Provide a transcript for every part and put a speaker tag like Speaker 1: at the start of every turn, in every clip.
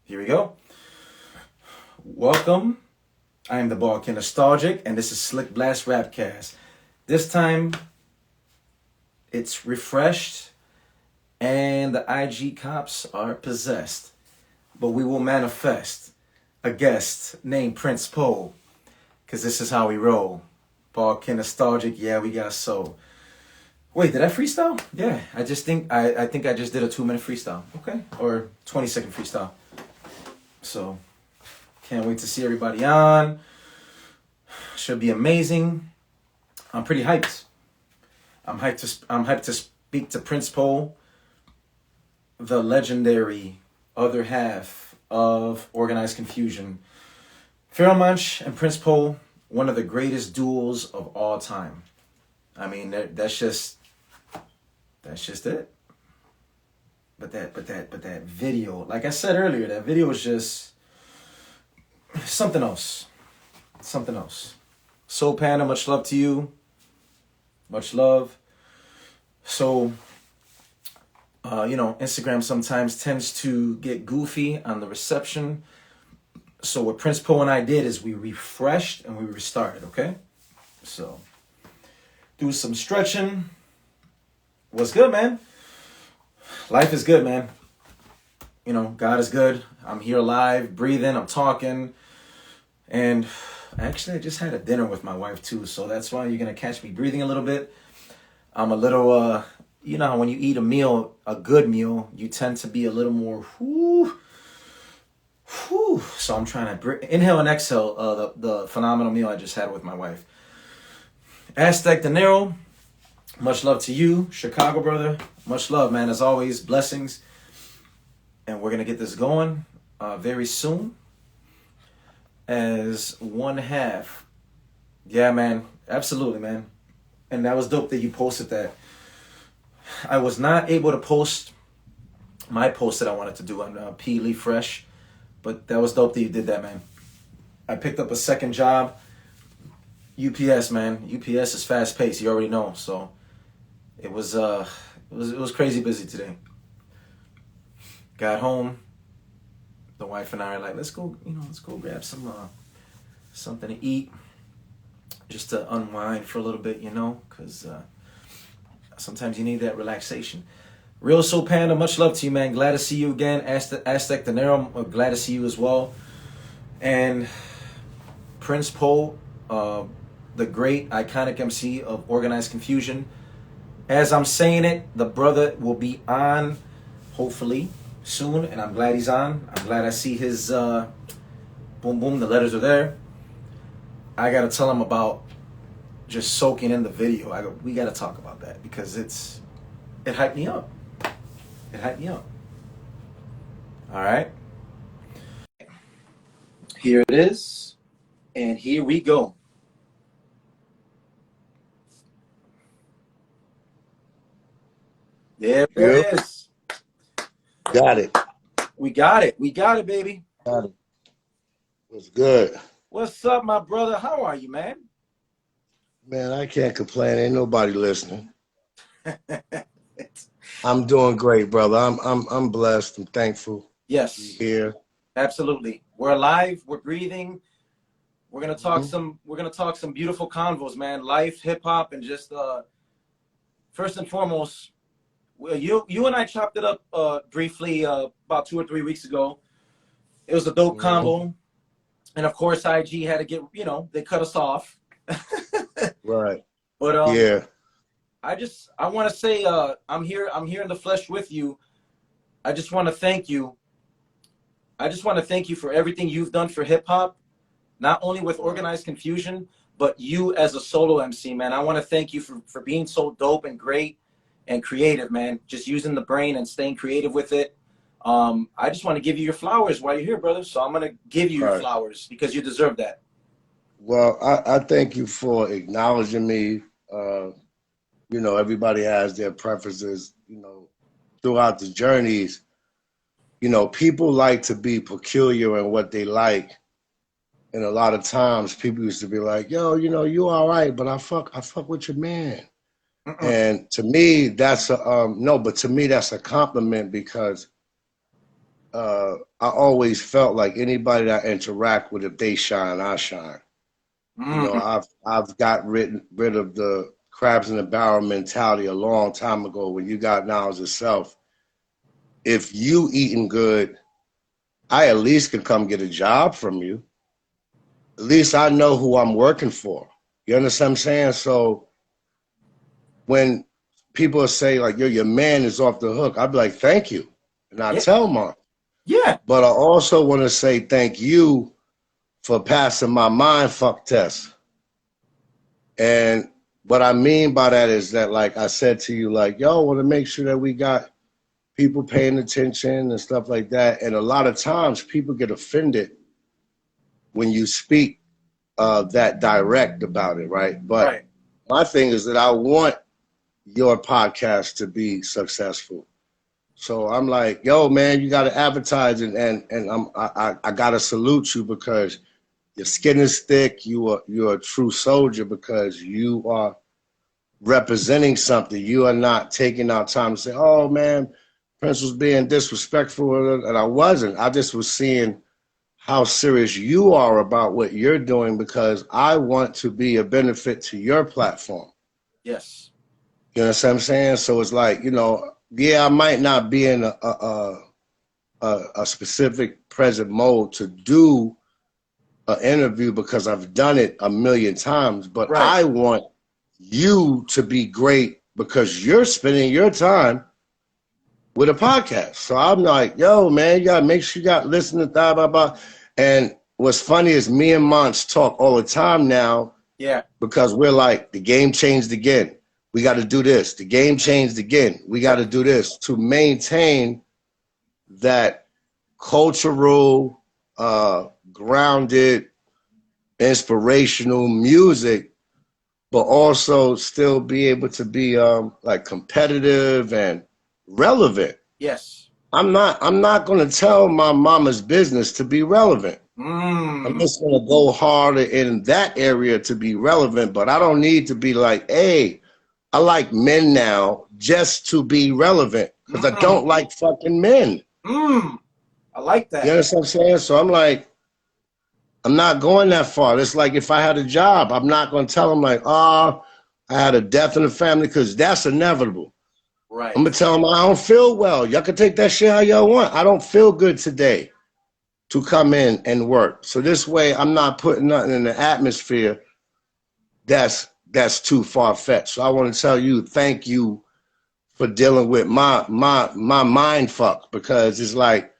Speaker 1: Here we go. Welcome. I am the Talkin Nostalgic, and this is SlickBlast RapCast. This time, it's refreshed, and the IG cops are possessed. But we will manifest a guest named Prince Poe, because this is how we roll. Talkin Nostalgic, yeah, we got soul. Wait, did I freestyle? Yeah, I think I just did a 2-minute freestyle. Okay, or 20-second freestyle. So, can't wait to see everybody on. Should be amazing. I'm pretty hyped. I'm hyped to speak to Prince Poe, the legendary other half of Organized Confusion. Pharoahe and Prince Poe, one of the greatest duels of all time. I mean, that's just it. But that video, like I said earlier, that video was just something else. Something else. Soul Panda, much love to you. Much love. So, Instagram sometimes tends to get goofy on the reception. So what Prince Poe and I did is we refreshed and we restarted, okay? So, do some stretching. What's good, man? Life is good, man. You know, God is good. I'm here alive, breathing, I'm talking. And actually, I just had a dinner with my wife, too. So that's why you're going to catch me breathing a little bit. I'm a little, you know, when you eat a meal, a good meal, you tend to be a little more, So I'm trying to inhale and exhale the phenomenal meal I just had with my wife. Aztec De Niro, much love to you. Chicago, brother. Much love, man. As always, blessings. And we're going to get this going very soon. As one half. Yeah, man. Absolutely, man. And that was dope that you posted that. I was not able to post my post that I wanted to do on P. Lee Fresh. But that was dope that you did that, man. I picked up a second job. UPS, man. UPS is fast paced. You already know. So it was crazy busy today. Got home. The wife and I are like, let's go grab some something to eat, just to unwind for a little bit, because sometimes you need that relaxation. Real Soul Panda, much love to you, man. Glad to see you again. Aztec De Niro, glad to see you as well. And Prince Poe, the great iconic MC of Organized Confusion. As I'm saying it, the brother will be on, hopefully, soon, and I'm glad he's on. I'm glad I see his boom boom, the letters are there. I gotta tell him about just soaking in the video. We gotta talk about that because it hyped me up. It hyped me up. All right. Here it is, and here we go. There it is.
Speaker 2: Got it.
Speaker 1: We got it. We got it, baby.
Speaker 2: Got it. What's good?
Speaker 1: What's up, my brother? How are you, man?
Speaker 2: Man, I can't complain. Ain't nobody listening. I'm doing great, brother. I'm blessed. I'm thankful.
Speaker 1: Yes.
Speaker 2: Here.
Speaker 1: Absolutely. We're alive. We're breathing. We're gonna talk some beautiful convos, man. Life, hip hop, and just first and foremost. Well, you and I chopped it up briefly about 2 or 3 weeks ago. It was a dope combo. And of course, IG had to get, they cut us off.
Speaker 2: Right.
Speaker 1: But
Speaker 2: yeah.
Speaker 1: I want to say I'm here in the flesh with you. I just want to thank you. I just want to thank you for everything you've done for hip hop, not only with Organized Confusion, but you as a solo MC, man. I want to thank you for being so dope and great and creative, man. Just using the brain and staying creative with it. I just want to give you your flowers while you're here, brother. So I'm going to give you your flowers because you deserve that.
Speaker 2: Well, I thank you for acknowledging me. Everybody has their preferences, throughout the journeys. People like to be peculiar in what they like. And a lot of times people used to be like, yo, you all right, but I fuck with your man. And to me, that's a compliment because I always felt like anybody that I interact with, if they shine, I shine. You know,
Speaker 1: Mm.
Speaker 2: I've got rid of the crabs in the barrel mentality a long time ago. When you got knowledge of self, if you eating good, I at least can come get a job from you. At least I know who I'm working for. You understand what I'm saying? So when people say like, "Yo, your man is off the hook," I'd be like, "Thank you," and I
Speaker 1: Yeah.
Speaker 2: tell them.
Speaker 1: Yeah.
Speaker 2: But I also want to say thank you for passing my mind fuck test. And what I mean by that is that, like I said to you, like, yo, I want to make sure that we got people paying attention and stuff like that. And a lot of times people get offended when you speak that direct about it, right? But
Speaker 1: Right.
Speaker 2: my thing is that I want your podcast to be successful. So I'm like, yo, man, you got to advertise, I got to salute you because your skin is thick. You're a true soldier because you are representing something. You are not taking our time to say, oh man, Prince was being disrespectful, and I wasn't. I just was seeing how serious you are about what you're doing because I want to be a benefit to your platform.
Speaker 1: Yes.
Speaker 2: You know what I'm saying? So it's like, you know, yeah, I might not be in a specific present mode to do an interview because I've done it a million times, but
Speaker 1: Right.
Speaker 2: I want you to be great because you're spending your time with a podcast. So I'm like, yo, man, you gotta make sure you got listen to blah blah blah. And what's funny is me and Monts talk all the time now
Speaker 1: Yeah.
Speaker 2: because we're like, the game changed again. We got to do this. The game changed again. We got to do this to maintain that cultural, grounded, inspirational music, but also still be able to be like competitive and relevant.
Speaker 1: Yes.
Speaker 2: I'm not gonna tell my mama's business to be relevant. I'm
Speaker 1: Mm.
Speaker 2: just gonna go harder in that area to be relevant, but I don't need to be like, hey, I like men now just to be relevant because I
Speaker 1: Mm.
Speaker 2: don't like fucking men.
Speaker 1: Mm. I like
Speaker 2: You
Speaker 1: that.
Speaker 2: understand what I'm saying? So I'm like, I'm not going that far. It's like if I had a job, I'm not going to tell them like, oh, I had a death in the family because that's inevitable. I'm
Speaker 1: Right.
Speaker 2: going to tell them I don't feel well. Y'all can take that shit how y'all want. I don't feel good today to come in and work. So this way I'm not putting nothing in the atmosphere that's too far-fetched. So I want to tell you, thank you for dealing with my mind fuck because it's like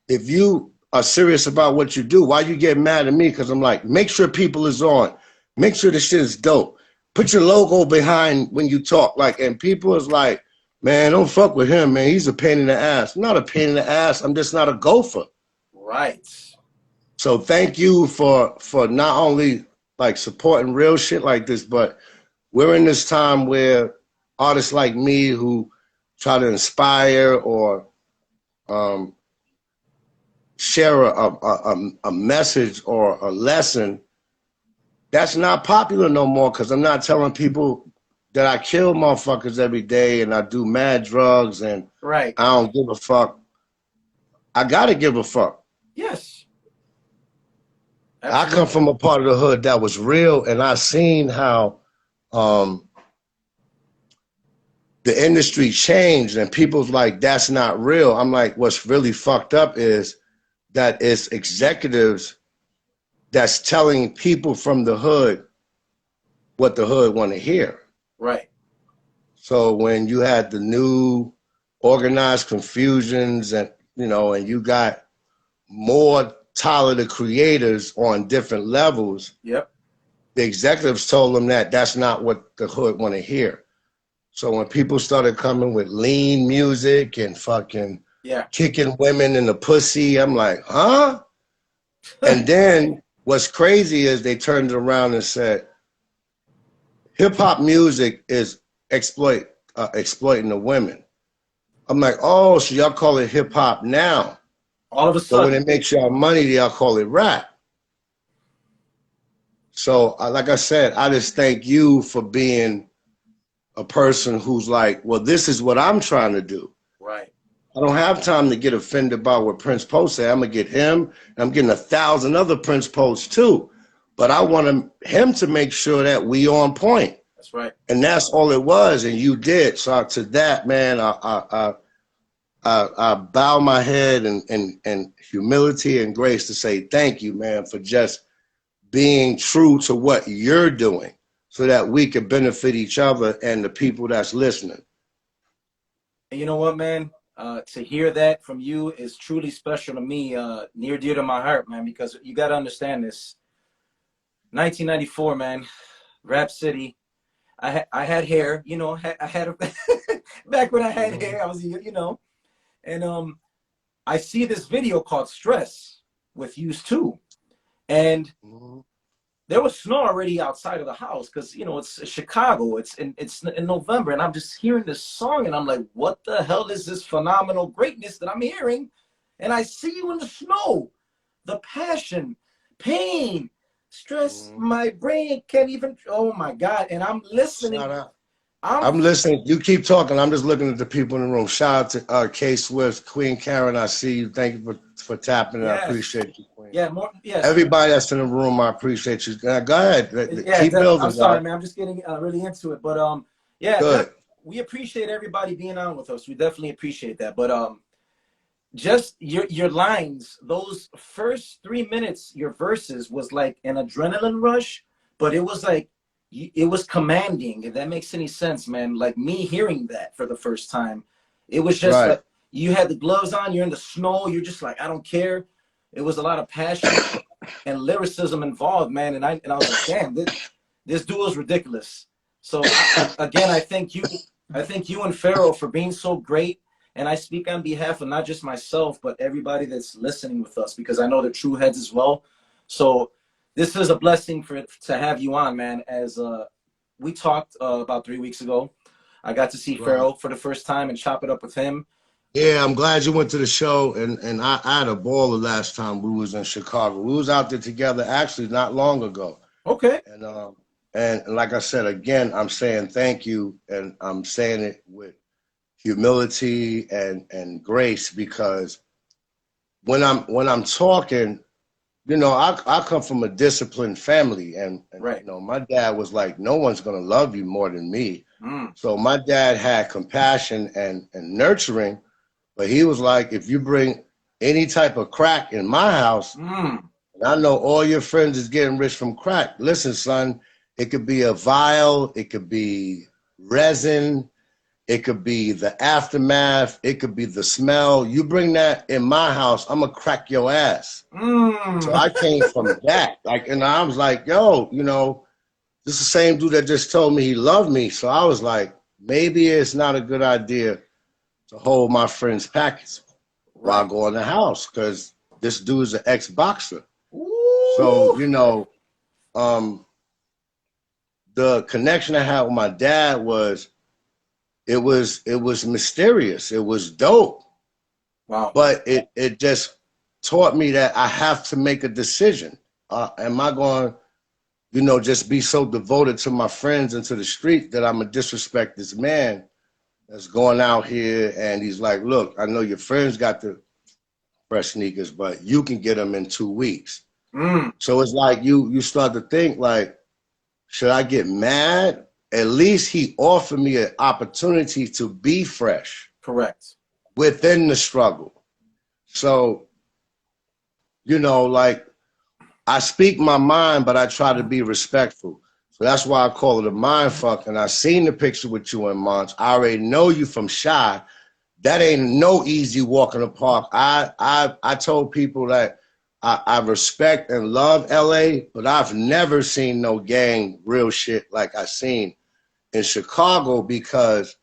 Speaker 2: if you are serious about what you do, why you get mad at me? Because I'm like, make sure people is on. Make sure the shit is dope. Put your logo behind when you talk. Like, and people is like, man, don't fuck with him, man. He's a pain in the ass. I'm not a pain in the ass. I'm just not a gopher.
Speaker 1: Right.
Speaker 2: So thank you for not only like supporting real shit like this, but we're in this time where artists like me who try to inspire or um, share a message or a lesson, that's not popular no more because I'm not telling people that I kill motherfuckers every day and I do mad drugs and
Speaker 1: Right.
Speaker 2: I don't give a fuck. I gotta give a fuck.
Speaker 1: Yes.
Speaker 2: I come
Speaker 1: Absolutely.
Speaker 2: from a part of the hood that was real and I seen how um, the industry changed and people's like, that's not real. I'm like, what's really fucked up is that it's executives that's telling people from the hood what the hood want to hear.
Speaker 1: Right.
Speaker 2: So when you had the new organized confusions and and you got more talented creators on different levels,
Speaker 1: Yep.
Speaker 2: the executives told them that that's not what the hood want to hear. So when people started coming with lean music and fucking
Speaker 1: Yeah.
Speaker 2: kicking women in the pussy, I'm like, huh? And then what's crazy is they turned it around and said, hip hop music is exploiting the women. I'm like, oh, so y'all call it hip hop now,
Speaker 1: All of a
Speaker 2: but when
Speaker 1: sudden.
Speaker 2: it makes y'all money, y'all call it rap. So, like I said, I just thank you for being a person who's like, well, this is what I'm trying to do.
Speaker 1: Right.
Speaker 2: I don't have time to get offended by what Prince Post said. I'm gonna get him, and I'm getting 1,000 other Prince Posts too. But I want him to make sure that we on point.
Speaker 1: That's right.
Speaker 2: And that's all it was, and you did. So to that, man, I bow my head in humility and grace to say thank you, man, for just being true to what you're doing so that we can benefit each other and the people that's listening.
Speaker 1: And you know what, man? To hear that from you is truly special to me, near dear to my heart, man, because you got to understand this. 1994, man, Rap City. I had hair, you know, I had back when I had hair, I was, you know, and I see this video called Stress with Used To, and there was snow already outside of the house because, you know, it's Chicago, it's in November, and I'm just hearing this song and I'm like, what the hell is this phenomenal greatness that I'm hearing? And I see you in the snow, the passion, pain, stress, my brain can't even, oh my God. And I'm listening.
Speaker 2: I'm listening. You keep talking. I'm just looking at the people in the room. Shout out to K Swift, Queen Karen. I see you. Thank you for tapping. Yes. I appreciate you, Queen.
Speaker 1: Yeah, more. Yes.
Speaker 2: Everybody that's in the room, I appreciate you. Go ahead.
Speaker 1: Yeah,
Speaker 2: keep building.
Speaker 1: I'm sorry, man. I'm just getting really into it, but yeah, we appreciate everybody being on with us. We definitely appreciate that. But just your lines, those first 3 minutes, your verses was like an adrenaline rush, but it was like, it was commanding, if that makes any sense, man. Like me hearing that for the first time, it was just like you had the gloves on, you're in the snow, you're just like, I don't care. It was a lot of passion and lyricism involved, man. And I was like, damn, this duo is ridiculous. So again, I thank you and Pharoahe for being so great. And I speak on behalf of not just myself, but everybody that's listening with us, because I know they're true heads as well. So this is a blessing to have you on, man. As we talked about 3 weeks ago, I got to see Pharoahe for the first time and chop it up with him.
Speaker 2: Yeah, I'm glad you went to the show, and I had a ball the last time we was in Chicago. We was out there together actually not long ago.
Speaker 1: Okay.
Speaker 2: And like I said, again, I'm saying thank you, and I'm saying it with humility and grace, because when I'm talking, you know, I come from a disciplined family, and you know, my dad was like, no one's gonna love you more than me. So my dad had compassion and nurturing, but he was like, if you bring any type of crack in my house, and I know all your friends is getting rich from crack. Listen, son, it could be a vial, it could be resin, it could be the aftermath, it could be the smell. You bring that in my house, I'm gonna crack your ass. So I came from that. Like, and I was like, yo, you know, this is the same dude that just told me he loved me. So I was like, maybe it's not a good idea to hold my friend's package while I go in the house, because this dude's an ex-boxer. So, you know, the connection I had with my dad was, it was mysterious. It was dope.
Speaker 1: Wow.
Speaker 2: But it just taught me that I have to make a decision. Am I going, you know, just be so devoted to my friends and to the street that I'm gonna disrespect this man that's going out here and he's like, look, I know your friends got the fresh sneakers, but you can get them in 2 weeks. So it's like you start to think like, should I get mad? At least he offered me an opportunity to be fresh.
Speaker 1: Correct.
Speaker 2: Within the struggle. So, you know, like, I speak my mind, but I try to be respectful. So that's why I call it a mind fuck. And I seen the picture with you in Monch. I already know you from Shy. That ain't no easy walk in the park. I told people that I respect and love LA, but I've never seen no gang real shit like I seen in Chicago, because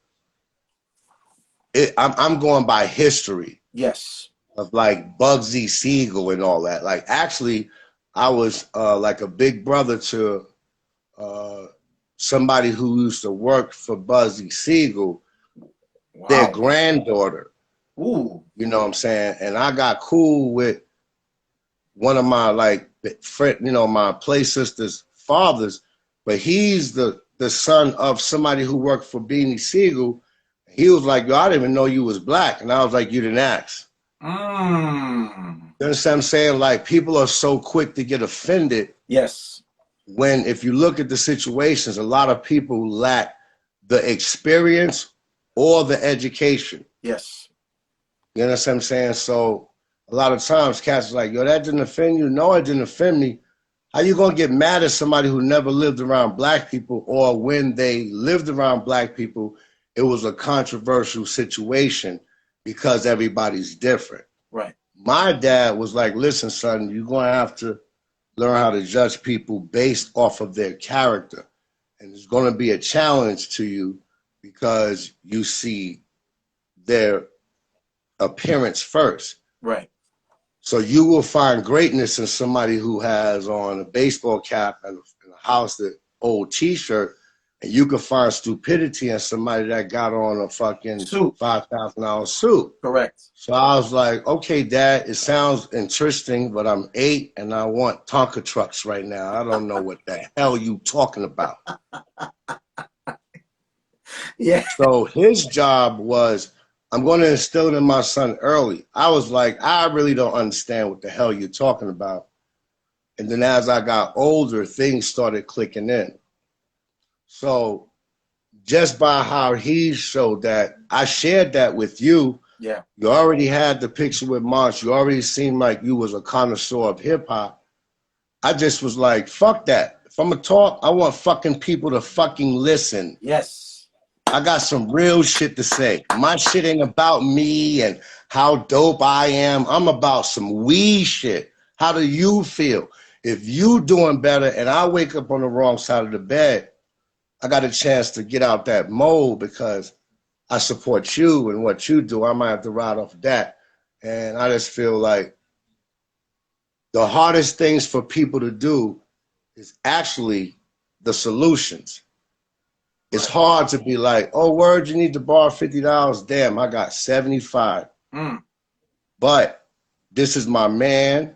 Speaker 2: I'm going by history.
Speaker 1: Yes.
Speaker 2: Of like Bugsy Siegel and all that. Like, actually, I was like a big brother to somebody who used to work for Bugsy Siegel, their granddaughter.
Speaker 1: Ooh.
Speaker 2: You know what I'm saying? And I got cool with one of my like friend, you know, my play sister's fathers, but he's the son of somebody who worked for Beanie Siegel. He was like, yo, I didn't even know you was black. And I was like, you didn't ask.
Speaker 1: Mm.
Speaker 2: You understand what I'm saying? Like, people are so quick to get offended.
Speaker 1: Yes.
Speaker 2: When, if you look at the situations, a lot of people lack the experience or the education.
Speaker 1: Yes.
Speaker 2: You understand what I'm saying? So a lot of times cats are like, yo, that didn't offend you? No, it didn't offend me. How you gonna get mad at somebody who never lived around black people, or when they lived around black people, it was a controversial situation because everybody's different.
Speaker 1: Right.
Speaker 2: My dad was like, listen, son, you're gonna have to learn how to judge people based off of their character. And it's gonna be a challenge to you because you see their appearance first.
Speaker 1: Right.
Speaker 2: So you will find greatness in somebody who has on a baseball cap and a house that old T-shirt, and you can find stupidity in somebody that got on a fucking
Speaker 1: suit,
Speaker 2: $5,000 suit.
Speaker 1: Correct.
Speaker 2: So I was like, okay, Dad, it sounds interesting, but I'm 8 and I want Tonka trucks right now. I don't know what the hell you talking about.
Speaker 1: Yeah.
Speaker 2: So his job was, I'm going to instill it in my son early. I was like, I really don't understand what the hell you're talking about. And then as I got older, things started clicking in. So just by how he showed that, I shared that with you.
Speaker 1: Yeah.
Speaker 2: You already had the picture with March. You already seemed like you was a connoisseur of hip hop. I just was like, fuck that. If I'm going to talk, I want fucking people to fucking listen.
Speaker 1: Yes.
Speaker 2: I got some real shit to say. My shit ain't about me and how dope I am. I'm about some we shit. How do you feel? If you doing better and I wake up on the wrong side of the bed, I got a chance to get out that mold because I support you and what you do. I might have to ride off that. And I just feel like the hardest things for people to do is actually the solutions. It's hard to be like, oh, word, you need to borrow $50. Damn, I got 75. But this is my man.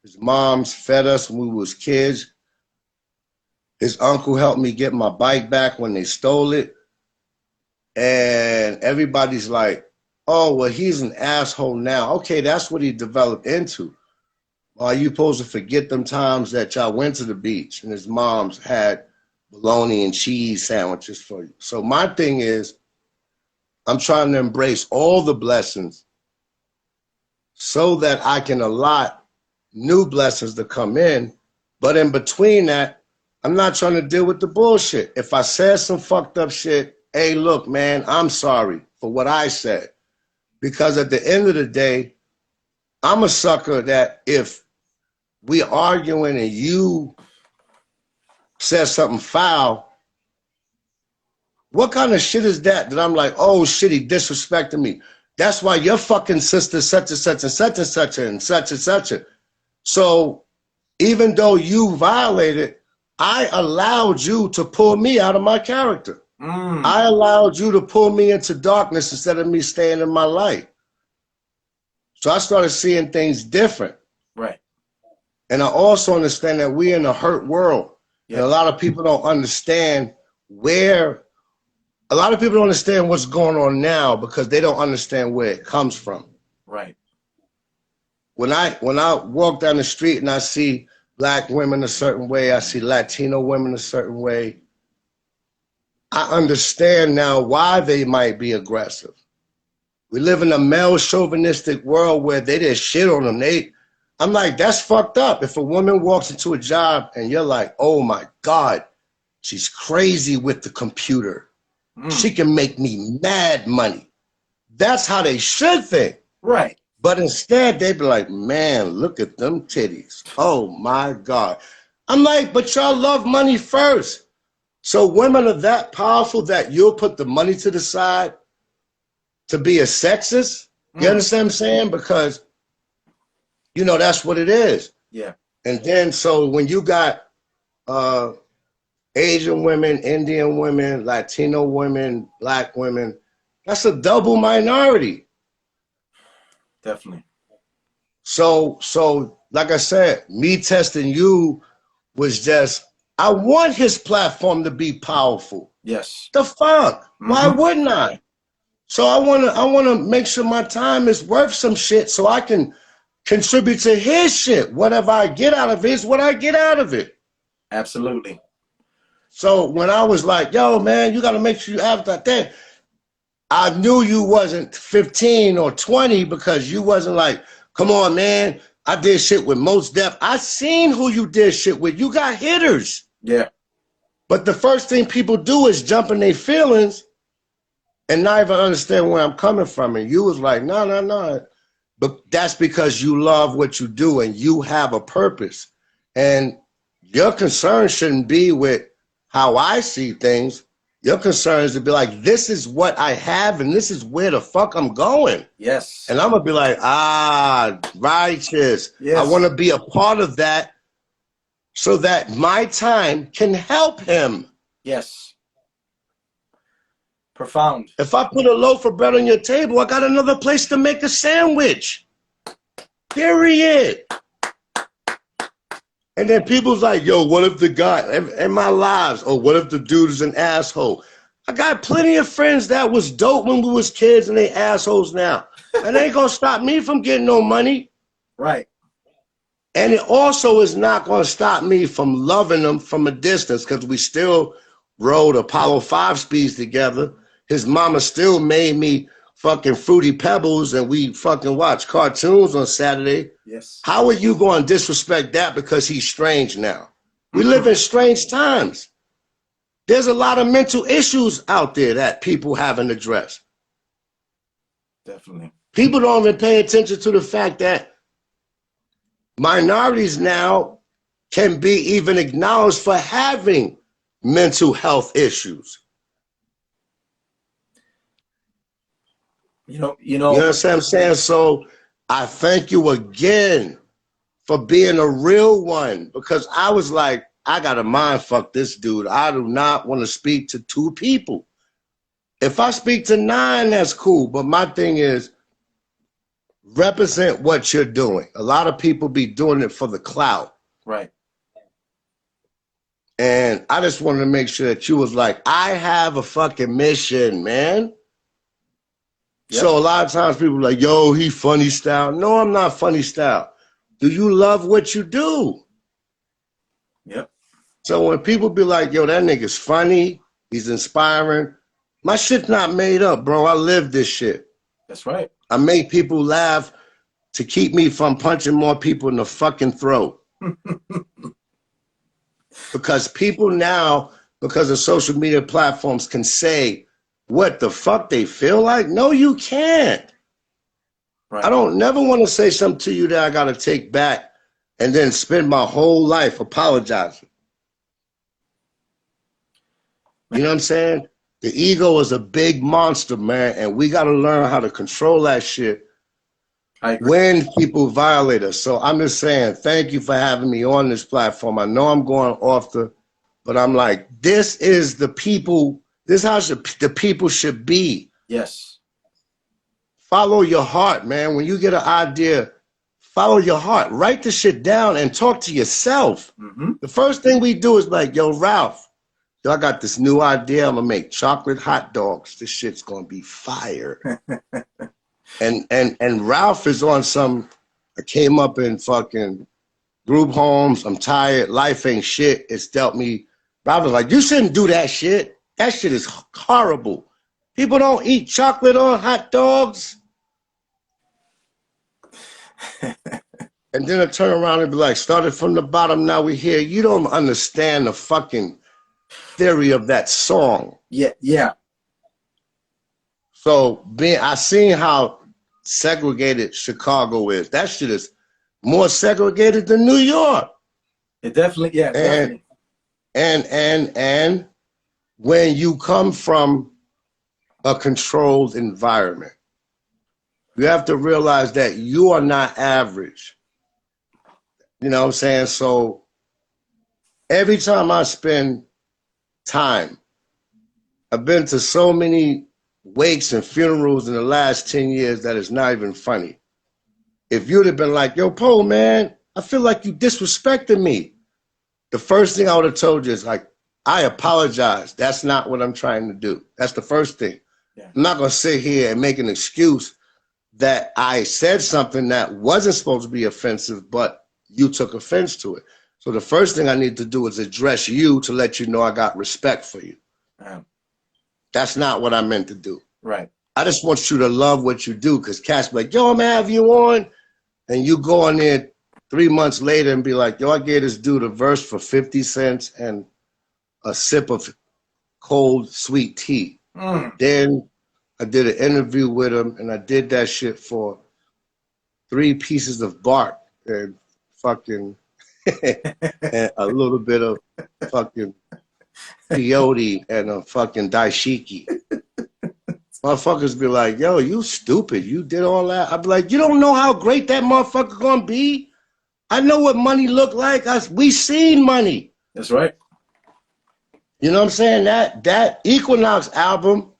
Speaker 2: His mom's fed us when we was kids. His uncle helped me get my bike back when they stole it. And everybody's like, oh, well, he's an asshole now. Okay, that's what he developed into. Are you supposed to forget them times that y'all went to the beach and his mom's had bologna and cheese sandwiches for you? So my thing is, I'm trying to embrace all the blessings so that I can allot new blessings to come in. But in between that, I'm not trying to deal with the bullshit. If I said some fucked up shit, hey, look, man, I'm sorry for what I said. Because at the end of the day, I'm a sucker that if we arguing and you said something foul, what kind of shit is that? That I'm like, oh shit, he disrespected me. That's why your fucking sister such and such and such and such and such and such. So even though you violated, I allowed you to pull me out of my character. I allowed you to pull me into darkness instead of me staying in my light. So I started seeing things different.
Speaker 1: Right.
Speaker 2: And I also understand that we're in a hurt world. Yep. And a lot of people don't understand where, a lot of people don't understand what's going on now because they don't understand where it comes from.
Speaker 1: Right.
Speaker 2: When I walk down the street and I see Black women a certain way, I see Latino women a certain way, I understand now why they might be aggressive. We live in a male chauvinistic world where they just shit on them. I'm like, that's fucked up. If a woman walks into a job and you're like, oh my God, she's crazy with the computer. She can make me mad money. That's how they should think. Right. But instead they be like, man, look at them titties. Oh my God. I'm like, but y'all love money first. So women are that powerful that you'll put the money to the side to be a sexist? You understand what I'm saying? Because, you know, that's what it is. Yeah. And then, so when you got Asian women, Indian women, Latino women, Black women, that's a double minority. Definitely. So like I said, me testing you was just, I want his platform to be powerful. Yes. The fuck? Why wouldn't I? So I wanna make sure my time is worth some shit so I can contribute to his shit. Whatever I get out of it is what I get out of it.
Speaker 1: Absolutely.
Speaker 2: So when I was like, yo, man, you gotta make sure you have that thing, I knew you wasn't 15 or 20 because you wasn't like, come on, man, I did shit with Most Def. I seen who you did shit with. You got hitters.
Speaker 1: Yeah.
Speaker 2: But the first thing people do is jump in their feelings and not even understand where I'm coming from. And you was like, no, no, no. But that's because you love what you do and you have a purpose. And your concern shouldn't be with how I see things. Your concern is to be like, this is what I have and this is where the fuck I'm going.
Speaker 1: Yes.
Speaker 2: And I'm going to be like, righteous.
Speaker 1: Yes.
Speaker 2: I want to be a part of that so that my time can help him.
Speaker 1: Yes. Profound.
Speaker 2: If I put a loaf of bread on your table, I got another place to make a sandwich. Period. And then people's like, yo, what if the guy in my lives, or what if the dude is an asshole? I got plenty of friends that was dope when we was kids and they assholes now. And they ain't gonna stop me from getting no money.
Speaker 1: Right.
Speaker 2: And it also is not gonna stop me from loving them from a distance because we still rode Apollo 5 speeds together. His mama still made me fucking Fruity Pebbles and we fucking watch cartoons on Saturday.
Speaker 1: Yes.
Speaker 2: How are you going to disrespect that because he's strange now? We live in strange times. There's a lot of mental issues out there that people haven't addressed.
Speaker 1: Definitely.
Speaker 2: People don't even pay attention to the fact that minorities now can be even acknowledged for having mental health issues.
Speaker 1: You know
Speaker 2: You know what I'm saying? So I thank you again for being a real one because I was like, I got to mind fuck this dude. I do not want to speak to two people. If I speak to 9, that's cool. But my thing is, represent what you're doing. A lot of people be doing it for the clout.
Speaker 1: Right.
Speaker 2: And I just wanted to make sure that you was like, I have a fucking mission, man. Yep. So a lot of times people are like, yo, he funny style. No, I'm not funny style. Do you love what you do?
Speaker 1: Yep.
Speaker 2: So when people be like, yo, that nigga's funny, he's inspiring, my shit's not made up, bro. I live this shit.
Speaker 1: That's right.
Speaker 2: I make people laugh to keep me from punching more people in the fucking throat. Because people now, because of social media platforms, can say what the fuck they feel like. No, you can't. Right. I don't never want to say something to you that I got to take back and then spend my whole life apologizing. You know what I'm saying? The ego is a big monster, man, and we got to learn how to control that shit when people violate us. So I'm just saying, thank you for having me on this platform. I know I'm going off but I'm like, this is the people, this is how the people should be.
Speaker 1: Yes.
Speaker 2: Follow your heart, man. When you get an idea, follow your heart. Write the shit down and talk to yourself. Mm-hmm. The first thing we do is like, yo, Ralph, yo, I got this new idea. I'm gonna make chocolate hot dogs. This shit's gonna be fire. and Ralph is on some, I came up in fucking group homes. I'm tired. Life ain't shit. It's dealt me. Ralph was like, you shouldn't do that shit. That shit is horrible. People don't eat chocolate on hot dogs. And then I turn around and be like, started from the bottom, now we here. You don't understand the fucking theory of that song.
Speaker 1: Yeah.
Speaker 2: So I seen how segregated Chicago is. That shit is more segregated than New York.
Speaker 1: It definitely, yeah. Definitely.
Speaker 2: And when you come from a controlled environment, you have to realize that you are not average. You know what I'm saying? So every time I spend time, I've been to so many wakes and funerals in the last 10 years that it's not even funny. If you'd have been like, yo, Poe, man, I feel like you disrespected me. The first thing I would have told you is like, I apologize. That's not what I'm trying to do. That's the first thing.
Speaker 1: Yeah.
Speaker 2: I'm not gonna sit here and make an excuse that I said something that wasn't supposed to be offensive, but you took offense to it. So the first thing I need to do is address you to let you know I got respect for you. That's not what I meant to do.
Speaker 1: Right.
Speaker 2: I just want you to love what you do, because cats be like, yo, I'm gonna have you on, and you go on there 3 months later and be like, yo, I gave this dude a verse for 50 cents and a sip of cold, sweet tea. Then I did an interview with him, and I did that shit for 3 pieces of bark and fucking and a little bit of fucking peyote and a fucking daishiki. Motherfuckers be like, yo, you stupid. You did all that. I be like, you don't know how great that motherfucker gonna be? I know what money look like. We seen money.
Speaker 1: That's right.
Speaker 2: You know what I'm saying? That Equinox album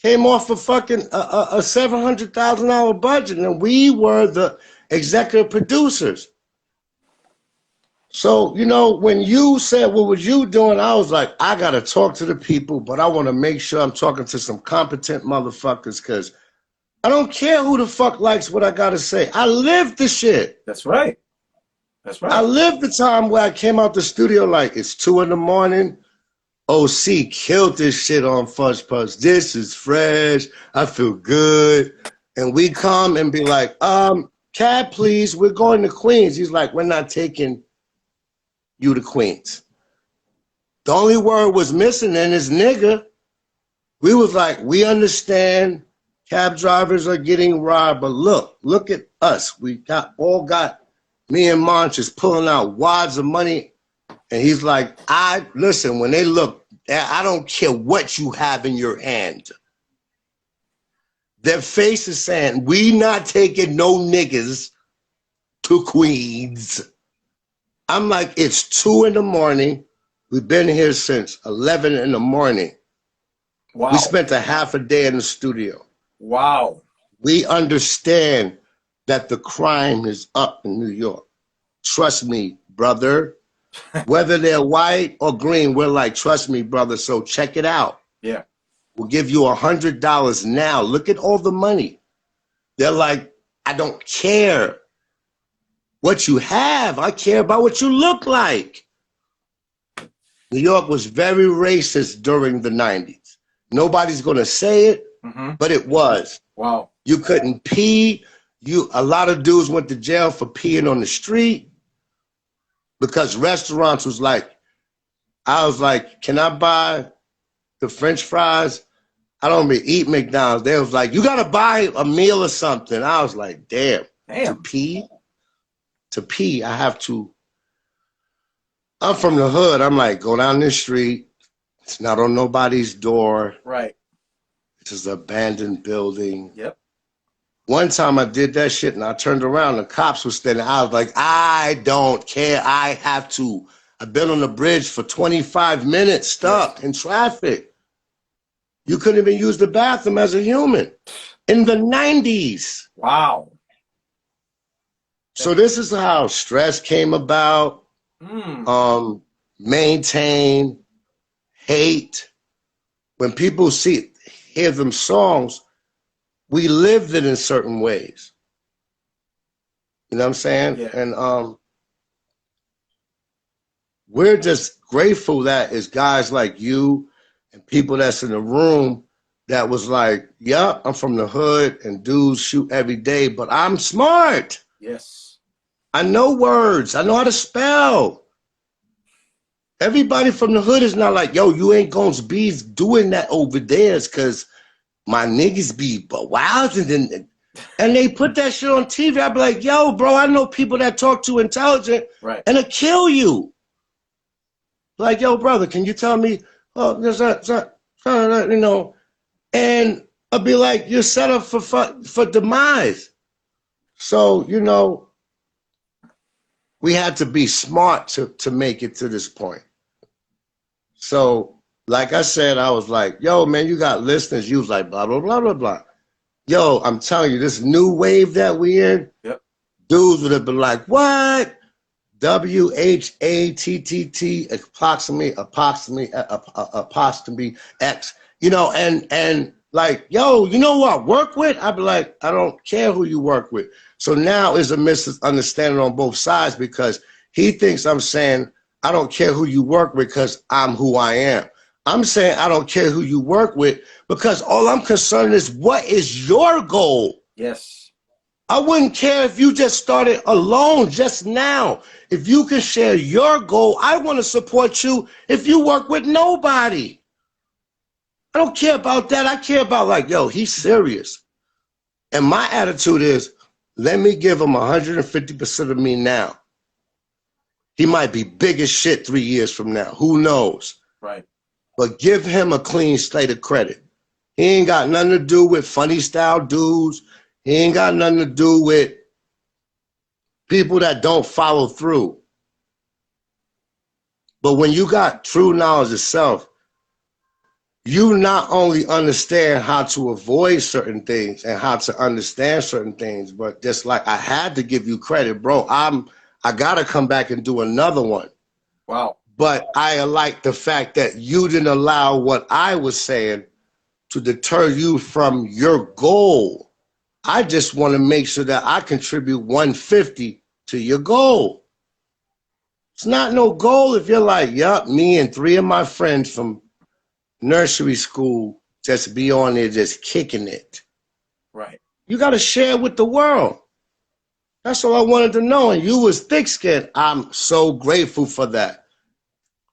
Speaker 2: came off a fucking a $700,000 budget, and we were the executive producers. So, you know, when you said, what was you doing? I was like, I got to talk to the people, but I want to make sure I'm talking to some competent motherfuckers, because I don't care who the fuck likes what I got to say. I lived the shit.
Speaker 1: That's right. That's right.
Speaker 2: I lived the time where I came out the studio like, it's 2 in.the morning. OC killed this shit on Fudge Puss. This is fresh. I feel good. And we come and be like, Cab, please, we're going to Queens. He's like, we're not taking you to Queens. The only word was missing in is nigga. We was like, we understand cab drivers are getting robbed, but look at us. We all got me and Monch is pulling out wads of money. And he's like, listen, when they look, I don't care what you have in your hand. Their face is saying, we not taking no niggas to Queens. I'm like, it's 2 in.the morning. We've been here since 11 in.the morning.
Speaker 1: Wow.
Speaker 2: We spent a half a day in the studio.
Speaker 1: Wow.
Speaker 2: We understand that the crime is up in New York. Trust me, brother. Whether they're white or green, we're like, trust me, brother, so check it out.
Speaker 1: Yeah.
Speaker 2: We'll give you $100 now. Look at all the money. They're like, I don't care what you have. I care about what you look like. New York was very racist during the 90s. Nobody's going to say it, but it was.
Speaker 1: Wow.
Speaker 2: You couldn't pee. A lot of dudes went to jail for peeing on the street because restaurants was like, I was like, can I buy the French fries? I don't eat McDonald's. They was like, you got to buy a meal or something. I was like, damn. To pee, I have to. I'm from the hood. I'm like, go down this street. It's not on nobody's door.
Speaker 1: Right.
Speaker 2: This is an abandoned building.
Speaker 1: Yep.
Speaker 2: One time I did that shit and I turned around. The cops were standing. I was like, I don't care. I have to. I've been on the bridge for 25 minutes stuck in traffic. You couldn't even use the bathroom as a human in the 90s.
Speaker 1: Wow.
Speaker 2: So this is how stress came about. Maintain, hate. When people hear them songs, we lived it in certain ways. You know what I'm saying?
Speaker 1: Yeah.
Speaker 2: And we're just grateful that it's guys like you and people that's in the room that was like, yeah, I'm from the hood and dudes shoot every day, but I'm smart.
Speaker 1: Yes.
Speaker 2: I know words. I know how to spell. Everybody from the hood is not like, yo, you ain't gonna be doing that over there because my niggas be wild and they put that shit on TV. I be like, yo, bro, I know people that talk too intelligent and it'll kill you. Like, yo, brother, can you tell me, there's you know, and I'll be like, you're set up for demise. So, you know, we had to be smart to make it to this point. So, like I said, I was like, yo, man, you got listeners. You was like, blah, blah, blah, blah, blah. Yo, I'm telling you, this new wave that we in, dudes would have been like, what? WHATTT apostrophe X. You know, and Like, yo, you know who I work with? I'd be like, I don't care who you work with. So now is a misunderstanding on both sides because he thinks I'm saying I don't care who you work with because I'm who I am. I'm saying I don't care who you work with because all I'm concerned is what is your goal?
Speaker 1: Yes.
Speaker 2: I wouldn't care if you just started alone just now. If you can share your goal, I want to support you if you work with nobody. I don't care about that. I care about like, yo, he's serious. And my attitude is, let me give him 150% of me now. He might be big as shit 3 years from now. Who knows?
Speaker 1: Right.
Speaker 2: But give him a clean slate of credit. He ain't got nothing to do with funny style dudes. He ain't got nothing to do with people that don't follow through. But when you got true knowledge of self, you not only understand how to avoid certain things and how to understand certain things, but just like I had to give you credit, bro. I gotta come back and do another one.
Speaker 1: Wow.
Speaker 2: But I like the fact that you didn't allow what I was saying to deter you from your goal. I just want to make sure that I contribute 150 to your goal. It's not no goal if you're like, yup, me and 3 of my friends from nursery school just be on there just kicking it.
Speaker 1: Right.
Speaker 2: You got to share with the world. That's all I wanted to know. And you was thick-skinned. I'm so grateful for that.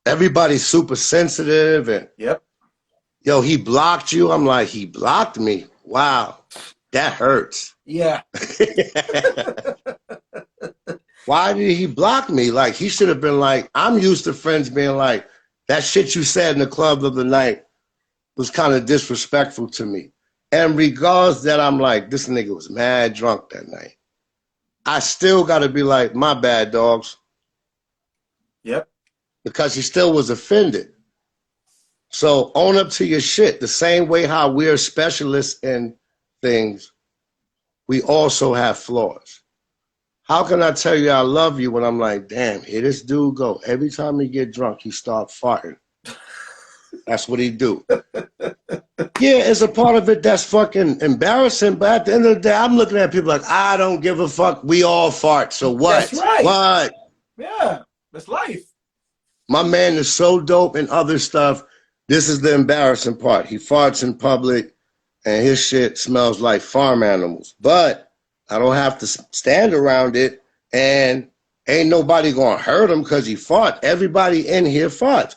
Speaker 2: Everybody's super sensitive. And
Speaker 1: Yep.
Speaker 2: yo, he blocked you. I'm like, he blocked me. Wow. That hurts.
Speaker 1: Yeah.
Speaker 2: Why did he block me? Like, he should have been like, I'm used to friends being like, that shit you said in the club the other night was kind of disrespectful to me. And regardless that I'm like, this nigga was mad drunk that night, I still got to be like, my bad, dogs.
Speaker 1: Yep.
Speaker 2: Because he still was offended. So own up to your shit. The same way how we're specialists in things, we also have flaws. How can I tell you I love you when I'm like, damn, here this dude go. Every time he get drunk, he start farting. That's what he do. Yeah, it's a part of it that's fucking embarrassing, but at the end of the day, I'm looking at people like, I don't give a fuck. We all fart, so what?
Speaker 1: That's right.
Speaker 2: What?
Speaker 1: Yeah, that's life.
Speaker 2: My man is so dope and other stuff. This is the embarrassing part. He farts in public, and his shit smells like farm animals. But I don't have to stand around it, and ain't nobody gonna hurt him because he fought. Everybody in here farts,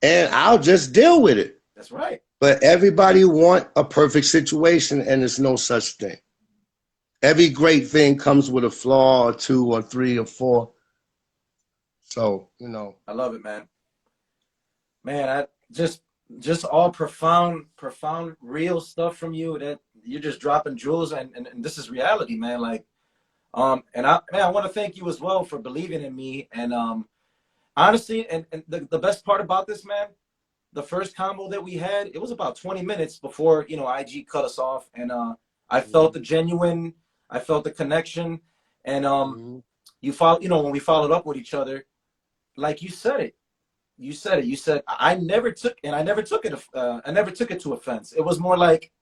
Speaker 2: and I'll just deal with it.
Speaker 1: That's right.
Speaker 2: But everybody want a perfect situation, and there's no such thing. Every great thing comes with a flaw or 2 or 3 or 4. So, you know.
Speaker 1: I love it, man. Man, I just all profound, real stuff from you that you're just dropping jewels, and this is reality, man. Like, and I want to thank you as well for believing in me. And honestly, and the best part about this, man, the first combo that we had, it was about 20 minutes before, you know, IG cut us off, and I felt the genuine, I felt the connection, and you follow, you know, when we followed up with each other, like you said it. You said it. You said I never took it to offense. It was more like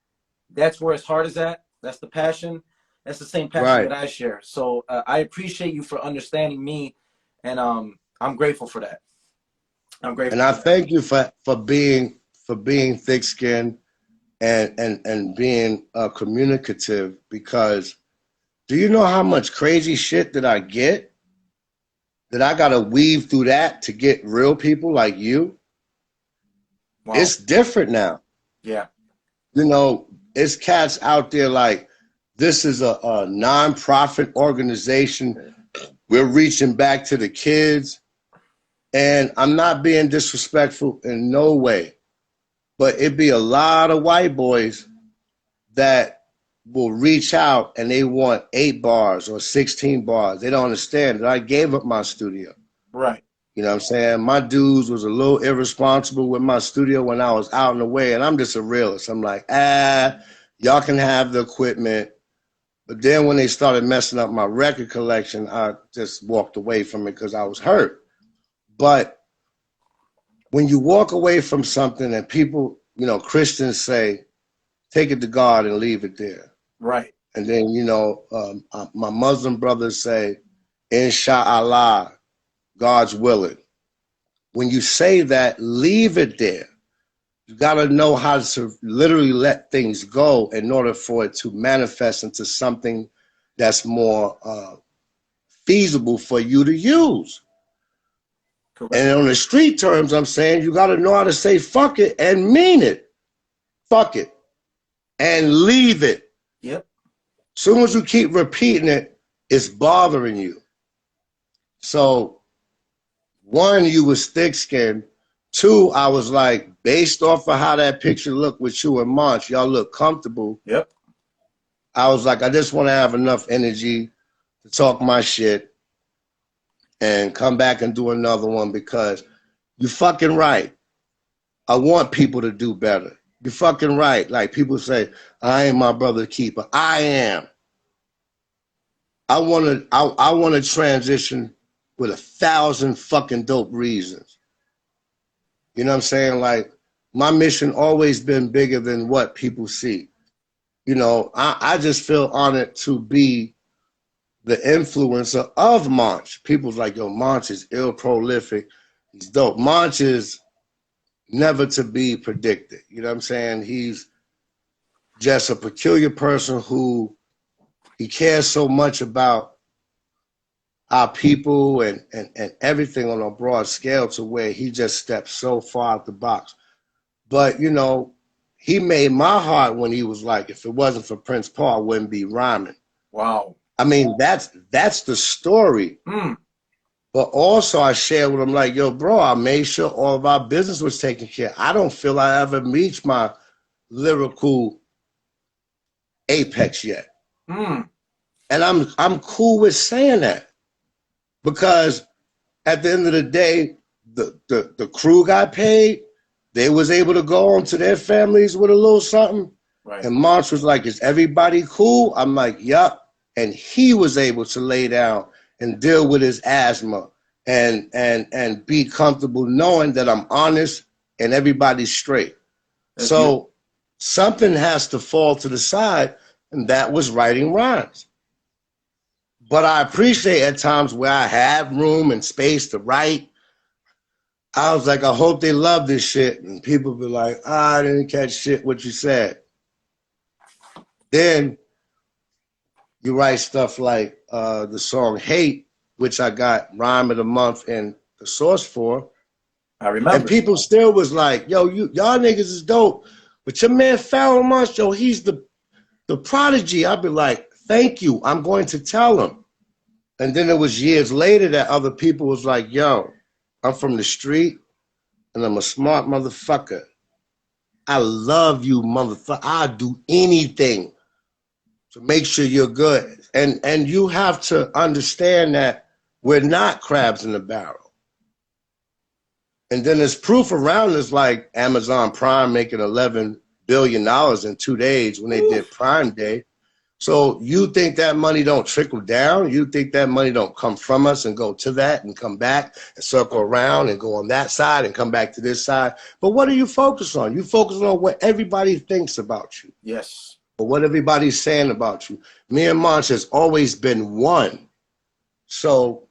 Speaker 1: that's where his heart is at. That's the passion. That's the same passion that I share. So I appreciate you for understanding me, and I'm grateful for that. I'm grateful.
Speaker 2: And I thank you for being thick-skinned and being communicative, because do you know how much crazy shit that I get? That I got to weave through that to get real people like you. Wow. It's different now.
Speaker 1: Yeah.
Speaker 2: You know, it's cats out there like, this is a non-profit organization. We're reaching back to the kids. And I'm not being disrespectful in no way. But it'd be a lot of white boys that will reach out and they want 8 bars or 16 bars. They don't understand that I gave up my studio.
Speaker 1: Right.
Speaker 2: You know what I'm saying? My dudes was a little irresponsible with my studio when I was out in the way, and I'm just a realist. I'm like, y'all can have the equipment. But then when they started messing up my record collection, I just walked away from it because I was hurt. But when you walk away from something and people, you know, Christians say, take it to God and leave it there.
Speaker 1: Right.
Speaker 2: And then, you know, my Muslim brothers say, Inshallah, God's willing. When you say that, leave it there. You got to know how to literally let things go in order for it to manifest into something that's more feasible for you to use.
Speaker 1: Correct.
Speaker 2: And on the street terms, I'm saying you got to know how to say fuck it and mean it. Fuck it. And leave it.
Speaker 1: Yep.
Speaker 2: Soon as you keep repeating it, it's bothering you. So, one, you was thick-skinned. Two, I was like, based off of how that picture looked with you and Monch, y'all look comfortable.
Speaker 1: Yep.
Speaker 2: I was like, I just want to have enough energy to talk my shit and come back and do another one because you're fucking right. I want people to do better. You're fucking right. Like people say, I ain't my brother keeper. I am. I want to transition with 1,000 fucking dope reasons. You know what I'm saying? Like, my mission always been bigger than what people see. You know, I just feel honored to be the influencer of Monch. People's like, yo, Monch is ill prolific. He's dope. Monch is never to be predicted. You know what I'm saying? He's just a peculiar person who he cares so much about our people and everything on a broad scale to where he just steps so far out the box. But, you know, he made my heart when he was like, if it wasn't for Prince Paul, I wouldn't be rhyming.
Speaker 1: Wow.
Speaker 2: I mean, that's the story. But also I shared with him like, yo, bro, I made sure all of our business was taken care of. I don't feel I ever reached my lyrical apex yet. And I'm cool with saying that. Because at the end of the day, the crew got paid. They was able to go on to their families with a little something.
Speaker 1: Right.
Speaker 2: And Monch was like, is everybody cool? I'm like, yup. And he was able to lay down and deal with his asthma and be comfortable knowing that I'm honest and everybody's straight.
Speaker 1: That's
Speaker 2: so
Speaker 1: good.
Speaker 2: Something has to fall to the side, and that was writing rhymes. But I appreciate at times where I have room and space to write. I was like, I hope they love this shit. And people be like, I didn't catch shit what you said. Then you write stuff like the song Hate, which I got Rhyme of the Month and the Source for.
Speaker 1: I remember.
Speaker 2: And people still was like, yo, y'all niggas is dope. But your man Pharoahe, yo, he's the prodigy. I'd be like, thank you. I'm going to tell him. And then it was years later that other people was like, yo, I'm from the street and I'm a smart motherfucker. I love you, motherfucker. I'll do anything to make sure you're good. And you have to understand that we're not crabs in a barrel. And then there's proof around us like Amazon Prime making $11 billion in 2 days when they did Prime Day. So you think that money don't trickle down? You think that money don't come from us and go to that and come back and circle around and go on that side and come back to this side? But what are you focused on? You focus on what everybody thinks about you.
Speaker 1: Yes.
Speaker 2: Or what everybody's saying about you. Me and Monch has always been one. So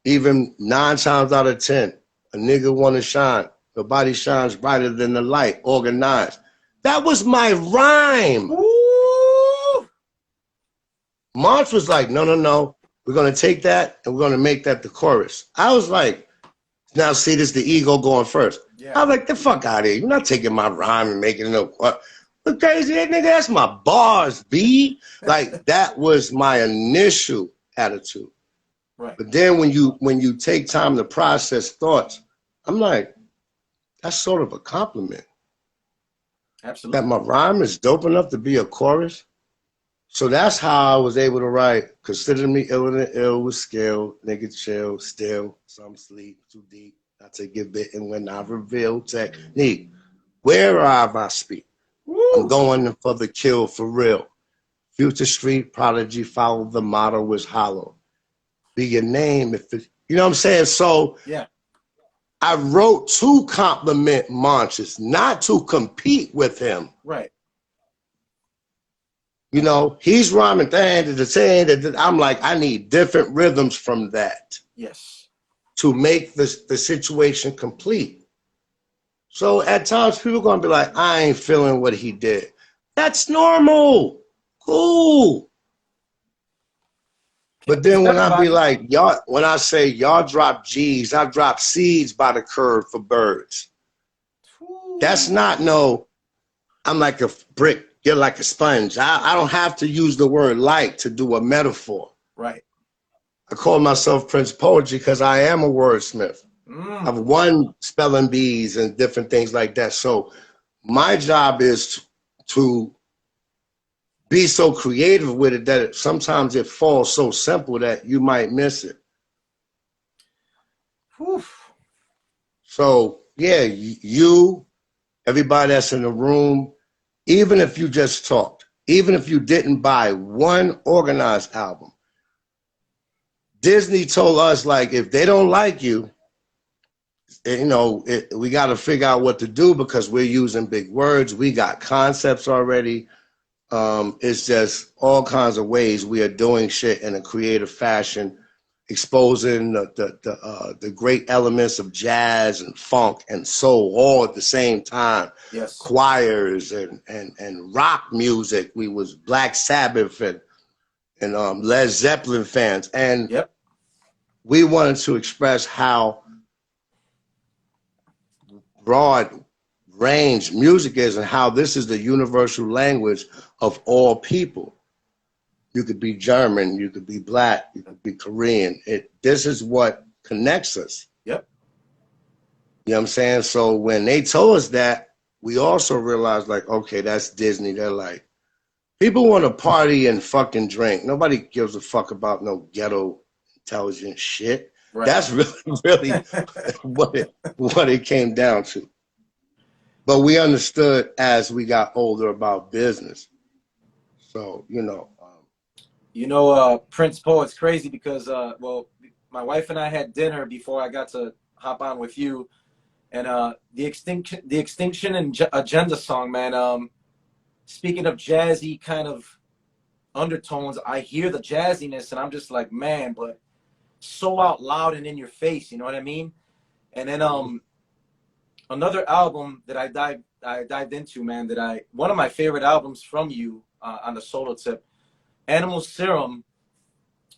Speaker 2: even 9 times out of 10, a nigga want to shine. Nobody shines brighter than the light. Organized. That was my rhyme.
Speaker 1: Ooh.
Speaker 2: Monch was like, no. We're going to take that and we're going to make that the chorus. I was like, now see, this the ego going first.
Speaker 1: Yeah.
Speaker 2: I was like, the fuck out of here. You're not taking my rhyme and making it up. What crazy that nigga? That's my bars, B. Like, that was my initial attitude.
Speaker 1: Right.
Speaker 2: But then when you take time to process thoughts, I'm like, that's sort of a compliment.
Speaker 1: Absolutely.
Speaker 2: That my rhyme is dope enough to be a chorus. So that's how I was able to write, consider me ill and ill with skill, nigga chill, still, some sleep too deep, not to get bitten when I reveal technique. Wherever I speak, I'm going for the kill for real. Future street prodigy, follow the motto is hollow. Be your name if it, you know what I'm saying? So
Speaker 1: yeah.
Speaker 2: I wrote to compliment Monches, not to compete with him.
Speaker 1: Right.
Speaker 2: You know, he's rhyming saying. I'm like, I need different rhythms from that.
Speaker 1: Yes.
Speaker 2: To make the situation complete. So at times people are gonna be like, I ain't feeling what he did. That's normal. Cool. But then when I be like, y'all, when I say y'all drop G's, I drop seeds by the curb for birds. Ooh. That's not no, I'm like a brick, you're like a sponge. I don't have to use the word like to do a metaphor.
Speaker 1: Right.
Speaker 2: I call myself Prince Poetry because I am a wordsmith. I've won spelling bees and different things like that. So my job is to be so creative with it that sometimes it falls so simple that you might miss it. Oof. So yeah, you, everybody that's in the room, even if you just talked, even if you didn't buy one organized album, Disney told us, like, if they don't like you, you know, we got to figure out what to do because we're using big words. We got concepts already. It's just all kinds of ways we are doing shit in a creative fashion, exposing the great elements of jazz and funk and soul all at the same time.
Speaker 1: Yes.
Speaker 2: Choirs and rock music. We was Black Sabbath and Led Zeppelin fans. And
Speaker 1: yep.
Speaker 2: We wanted to express how broad range music is and how this is the universal language of all people. You could be German, you could be Black, you could be Korean. This is what connects us.
Speaker 1: Yep.
Speaker 2: You know what I'm saying? So when they told us that, we also realized, like, okay, that's Disney. They're like, people want to party and fucking drink. Nobody gives a fuck about no ghetto intelligent shit. Right. That's really what it came down to. But we understood as we got older about business. So, you know.
Speaker 1: Prince Poe, it's crazy because, well, my wife and I had dinner before I got to hop on with you. And the Extinction and Agenda song, man, speaking of jazzy kind of undertones, I hear the jazziness and I'm just like, man, but so out loud and in your face, you know what I mean? And then another album that I dived into, man, one of my favorite albums from you on the solo tip, Animal Serum,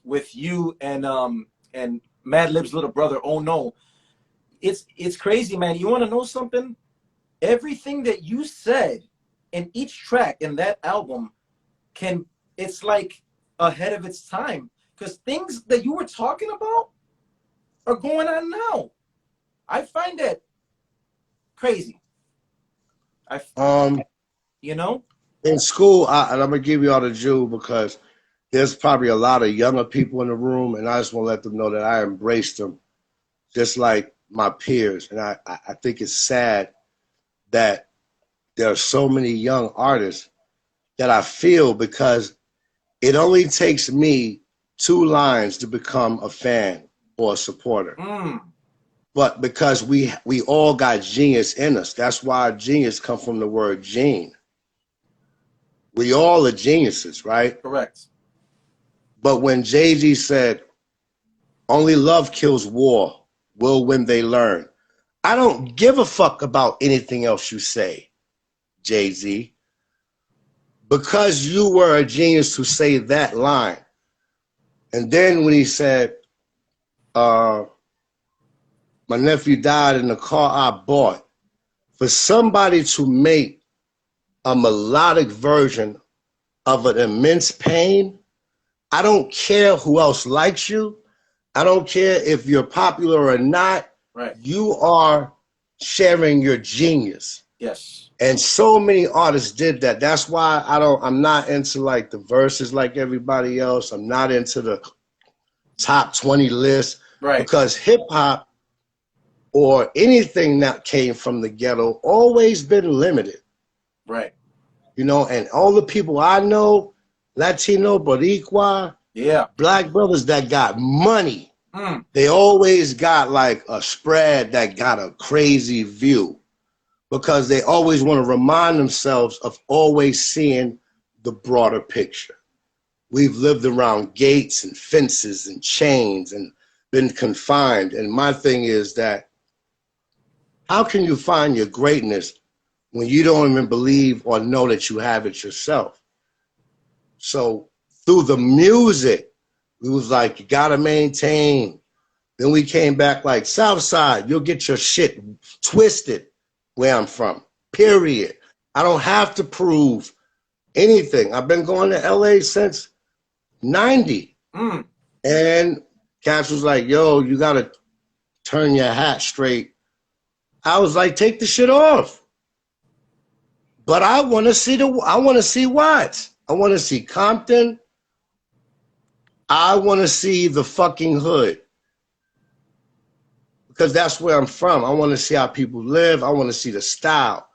Speaker 1: with you and Madlib's little brother, Oh No. It's crazy, man. You want to know something? Everything that you said in each track in that album it's like ahead of its time. Because things that you were talking about are going on now. I find that crazy. You know?
Speaker 2: In school, and I'm going to give you all the Jew because there's probably a lot of younger people in the room, and I just want to let them know that I embraced them just like my peers. And I think it's sad that there are so many young artists that I feel because it only takes me 2 lines to become a fan or a supporter. But because we all got genius in us. That's why genius comes from the word gene. We all are geniuses, right?
Speaker 1: Correct.
Speaker 2: But when Jay-Z said, only love kills war, will when they learn. I don't give a fuck about anything else you say, Jay-Z. Because you were a genius to say that line. And then when he said, my nephew died in the car I bought, for somebody to make a melodic version of an immense pain, I don't care who else likes you. I don't care if you're popular or not.
Speaker 1: Right.
Speaker 2: You are sharing your genius.
Speaker 1: Yes.
Speaker 2: And so many artists did that. That's why I'm not into like the verses like everybody else. I'm not into the top 20 list.
Speaker 1: Right.
Speaker 2: Because hip hop or anything that came from the ghetto always been limited.
Speaker 1: Right.
Speaker 2: You know, and all the people I know, Latino, Boricua,
Speaker 1: yeah,
Speaker 2: Black brothers that got money, they always got like a spread that got a crazy view because they always want to remind themselves of always seeing the broader picture. We've lived around gates and fences and chains and been confined. And my thing is that how can you find your greatness when you don't even believe or know that you have it yourself? So through the music, we was like, you gotta maintain. Then we came back like, Southside, you'll get your shit twisted where I'm from, period. I don't have to prove anything. I've been going to LA since 90. And Cash was like, yo, you gotta turn your hat straight. I was like, take the shit off. But I wanna see Watts. I wanna see Compton. I wanna see the fucking hood. Because that's where I'm from. I wanna see how people live. I wanna see the style.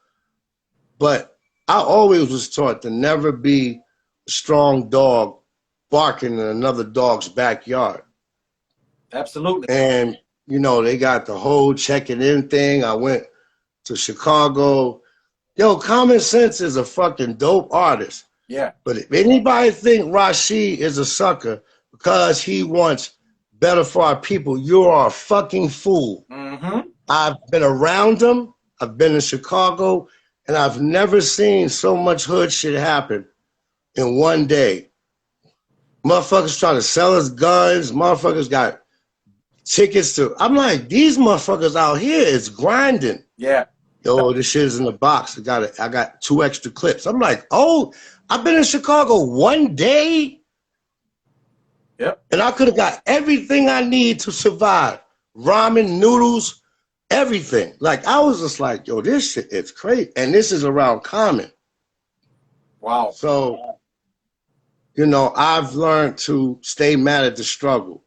Speaker 2: But I always was taught to never be a strong dog barking in another dog's backyard.
Speaker 1: Absolutely.
Speaker 2: And, you know, they got the whole checking in thing. I went to Chicago. Yo, Common Sense is a fucking dope artist.
Speaker 1: Yeah.
Speaker 2: But if anybody think Rashid is a sucker because he wants better for our people, you are a fucking fool. I've been around him. I've been in Chicago. And I've never seen so much hood shit happen in one day. Motherfuckers trying to sell us guns. Motherfuckers got tickets to. I'm like, these motherfuckers out here is grinding.
Speaker 1: Yeah.
Speaker 2: Yo, this shit is in the box. I got 2 extra clips. I'm like, oh, I've been in Chicago one day.
Speaker 1: Yep.
Speaker 2: And I could have got everything I need to survive. Ramen, noodles, everything. Like, I was just like, yo, this shit is crazy. And this is around Common.
Speaker 1: Wow.
Speaker 2: So, you know, I've learned to stay mad at the struggle.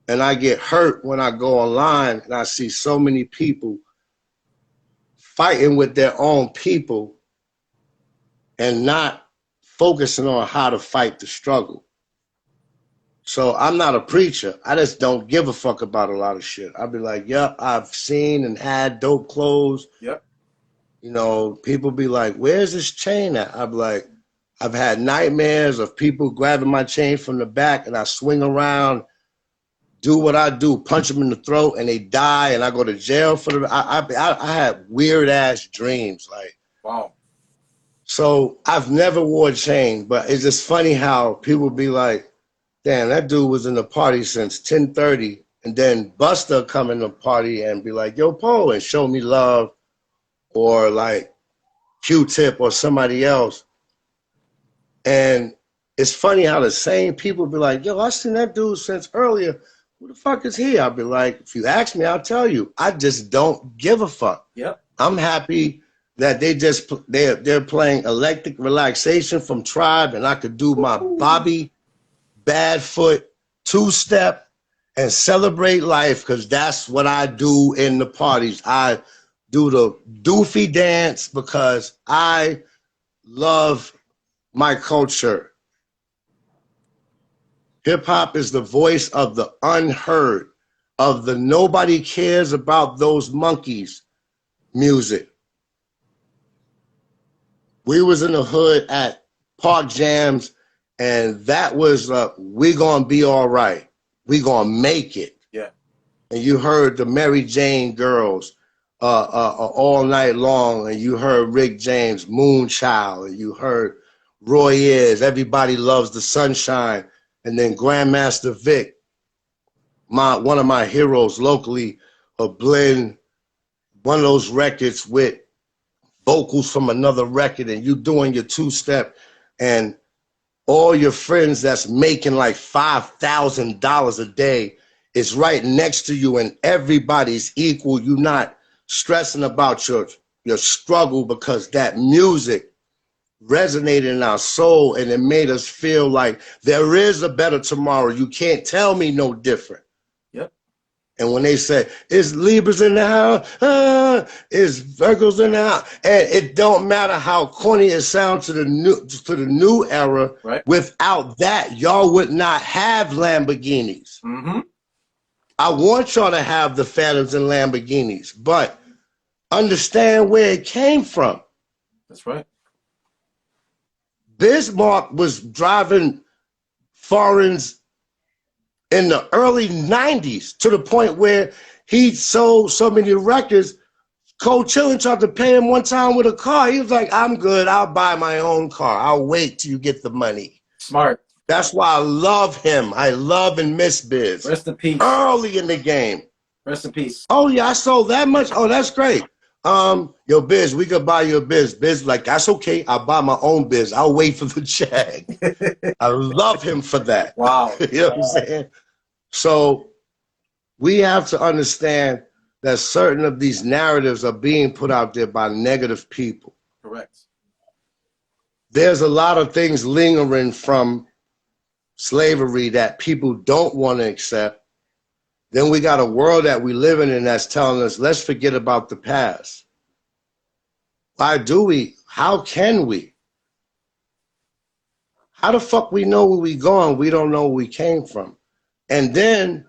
Speaker 2: And I get hurt when I go online and I see so many people fighting with their own people and not focusing on how to fight the struggle. So I'm not a preacher. I just don't give a fuck about a lot of shit. I'll be like, yep, I've seen and had dope clothes.
Speaker 1: Yep.
Speaker 2: You know, people be like, where's this chain at? I'll be like, I've had nightmares of people grabbing my chain from the back and I swing around, do what I do, punch them in the throat and they die and I go to jail for them. I had weird ass dreams. Like,
Speaker 1: wow.
Speaker 2: So I've never wore a chain, but it's just funny how people be like, damn, that dude was in the party since 10:30, and then Buster come in the party and be like, yo, Poe, and show me love, or like Q-Tip or somebody else. And it's funny how the same people be like, yo, I seen that dude since earlier. Who the fuck is he? I'll be like, if you ask me, I'll tell you. I just don't give a fuck.
Speaker 1: Yep.
Speaker 2: I'm happy that they're playing Electric Relaxation from Tribe, and I could do my Bobby Badfoot 2-step and celebrate life, because that's what I do in the parties. I do the doofy dance because I love my culture. Hip hop is the voice of the unheard, of the nobody cares about those monkeys music. We was in the hood at Park Jams, and that was we gonna be all right. We gonna make it.
Speaker 1: Yeah.
Speaker 2: And you heard the Mary Jane Girls all night long, and you heard Rick James, Moonchild, and you heard Roy Ayers, Everybody Loves the Sunshine, and then Grandmaster Vic, one of my heroes locally, a blend one of those records with vocals from another record, and you doing your 2-step, and all your friends that's making like $5,000 a day is right next to you, and everybody's equal. You're not stressing about your struggle, because that music resonated in our soul, and it made us feel like there is a better tomorrow. You can't tell me no different.
Speaker 1: Yep.
Speaker 2: And when they say, is Libras in the house? Is Virgos in the house? And it don't matter how corny it sounds to the new era.
Speaker 1: Right.
Speaker 2: Without that, y'all would not have Lamborghinis.
Speaker 1: Mm-hmm.
Speaker 2: I want y'all to have the Phantoms and Lamborghinis, but understand where it came from.
Speaker 1: That's right.
Speaker 2: Bismarck was driving foreigns in the early 90s to the point where he sold so many records. Cold Chillin tried to pay him one time with a car. He was like, I'm good. I'll buy my own car. I'll wait till you get the money.
Speaker 1: Smart.
Speaker 2: That's why I love him. I love and miss Biz.
Speaker 1: Rest in peace.
Speaker 2: Early in the game.
Speaker 1: Rest in peace.
Speaker 2: Oh, yeah, I sold that much? Oh, that's great. Yo, Biz, we could buy you a Biz. Biz, like, that's okay. I'll buy my own Biz. I'll wait for the check. I love him for that.
Speaker 1: Wow.
Speaker 2: You know what I'm saying? So we have to understand that certain of these narratives are being put out there by negative people.
Speaker 1: Correct.
Speaker 2: There's a lot of things lingering from slavery that people don't want to accept. Then we got a world that we live in that's telling us, let's forget about the past. Why do we? How can we? How the fuck we know where we going? We don't know where we came from. And then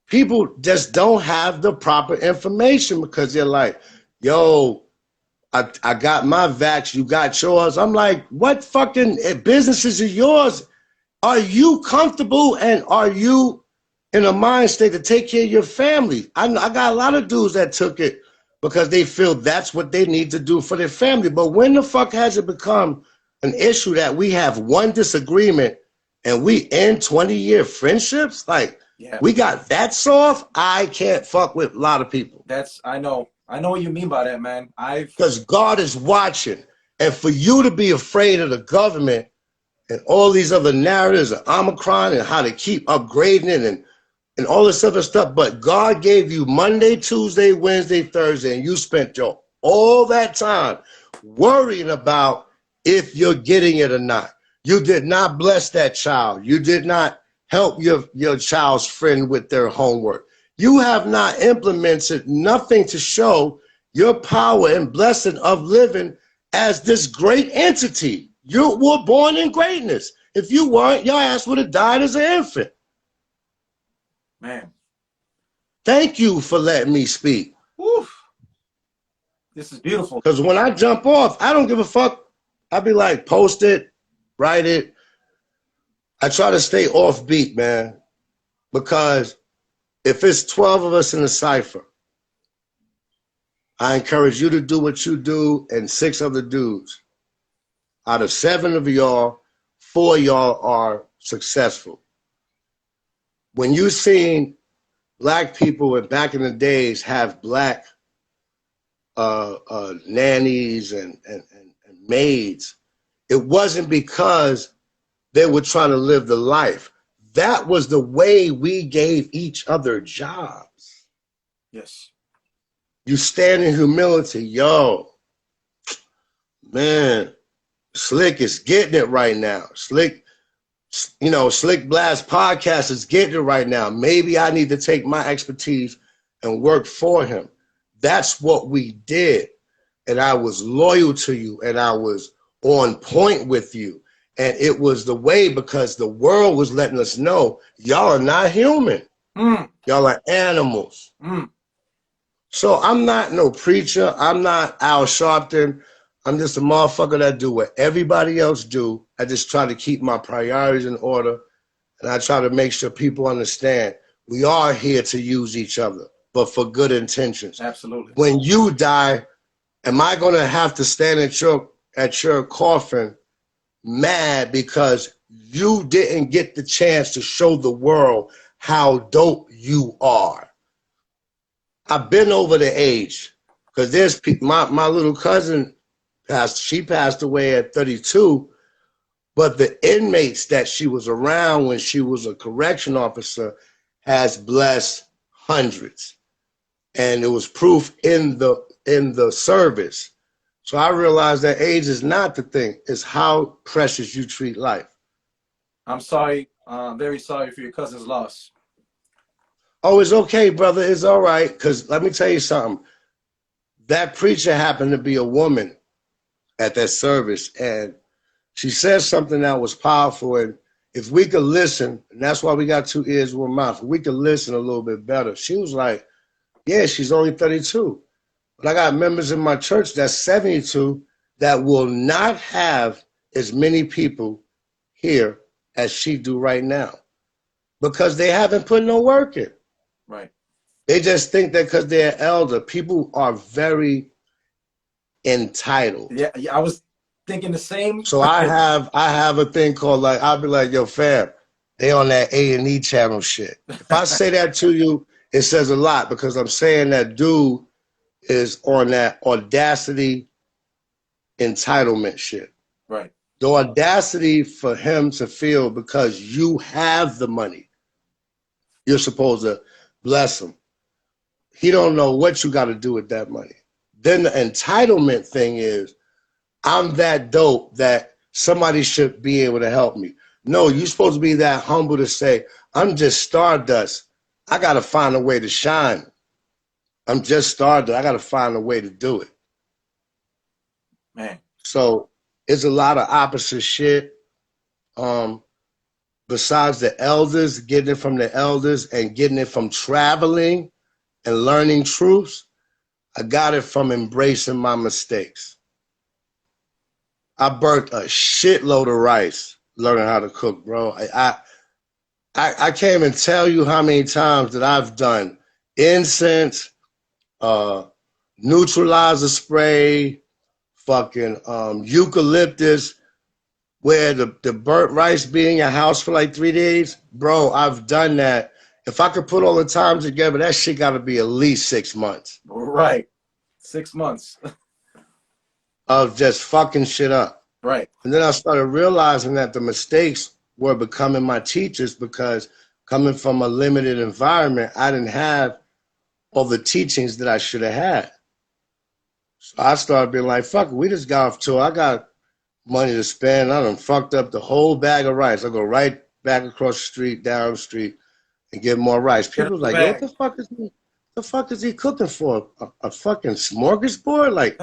Speaker 2: people just don't have the proper information because they're like, yo, I got my vax, you got yours. I'm like, what fucking businesses are yours? Are you comfortable and are you in a mind state to take care of your family? I got a lot of dudes that took it because they feel that's what they need to do for their family. But when the fuck has it become an issue that we have one disagreement and we end 20-year friendships? Like, yeah. We got that soft. I can't fuck with a lot of people.
Speaker 1: I know what you mean by that, man.
Speaker 2: Because God is watching. And for you to be afraid of the government and all these other narratives of Omicron and how to keep upgrading it and all this other stuff, but God gave you Monday, Tuesday, Wednesday, Thursday, and you spent all that time worrying about if you're getting it or not. You did not bless that child. You did not help your child's friend with their homework. You have not implemented nothing to show your power and blessing of living as this great entity. You were born in greatness. If you weren't, your ass would have died as an infant.
Speaker 1: Man.
Speaker 2: Thank you for letting me speak.
Speaker 1: Oof. This is beautiful.
Speaker 2: Because when I jump off, I don't give a fuck. I'll be like, post it, write it. I try to stay offbeat, man, because if it's 12 of us in a cipher, I encourage you to do what you do and 6 other dudes. Out of 7 of y'all, 4 y'all are successful. When you seen black people back in the days have black nannies and maids, it wasn't because they were trying to live the life. That was the way we gave each other jobs.
Speaker 1: Yes.
Speaker 2: You stand in humility. Yo, man, Slick is getting it right now. SlickBlast RapCast is getting it right now. Maybe I need to take my expertise and work for him. That's what we did. And I was loyal to you and I was on point with you. And it was the way because the world was letting us know y'all are not human. Y'all are animals. So I'm not no preacher. I'm not Al Sharpton. I'm just a motherfucker that do what everybody else do. I just try to keep my priorities in order. And I try to make sure people understand we are here to use each other, but for good intentions.
Speaker 1: Absolutely.
Speaker 2: When you die, am I going to have to stand at your coffin mad because you didn't get the chance to show the world how dope you are? I've been over the age because there's my little cousin passed away at 32, but the inmates that she was around when she was a correction officer has blessed hundreds, and it was proof in the service. So I realized that age is not the thing. It's how precious you treat life.
Speaker 1: I'm sorry. Very sorry for your cousin's loss.
Speaker 2: Oh, it's okay, brother. It's all right. Because let me tell you something. That preacher happened to be a woman at that service. And she said something that was powerful. And if we could listen, and that's why we got 2 ears, 1 mouth, if we could listen a little bit better. She was like, yeah, she's only 32. But I got members in my church that's 72 that will not have as many people here as she do right now because they haven't put no work in.
Speaker 1: Right.
Speaker 2: They just think that because they're elder, people are very entitled.
Speaker 1: Yeah, I was thinking the same.
Speaker 2: So I have a thing called like, I'll be like, yo, fam, they on that A&E channel shit. If I say that to you, it says a lot because I'm saying that dude is on that audacity entitlement shit.
Speaker 1: Right.
Speaker 2: The audacity for him to feel because you have the money, you're supposed to bless him. He don't know what you got to do with that money. Then the entitlement thing is, I'm that dope that somebody should be able to help me. No, you're supposed to be that humble to say, I'm just stardust. I got to find a way to shine. I'm just stardust. I got to find a way to do it.
Speaker 1: Man.
Speaker 2: So it's a lot of opposite shit. Besides the elders, getting it from the elders and getting it from traveling and learning truths, I got it from embracing my mistakes. I burnt a shitload of rice learning how to cook, bro. I can't even tell you how many times that I've done incense, neutralizer spray, fucking eucalyptus, where the burnt rice be in your house for like 3 days. Bro, I've done that. If I could put all the time together, that shit got to be at least 6 months.
Speaker 1: Right. 6 months.
Speaker 2: Of just fucking shit up.
Speaker 1: Right.
Speaker 2: And then I started realizing that the mistakes were becoming my teachers because coming from a limited environment, I didn't have all the teachings that I should have had. So I started being like, fuck it, we just got off tour. I got money to spend. I done fucked up the whole bag of rice. I go right back across the street, down the street, and get more rice. People like, yo, what the fuck is he cooking for? A fucking smorgasbord? Like,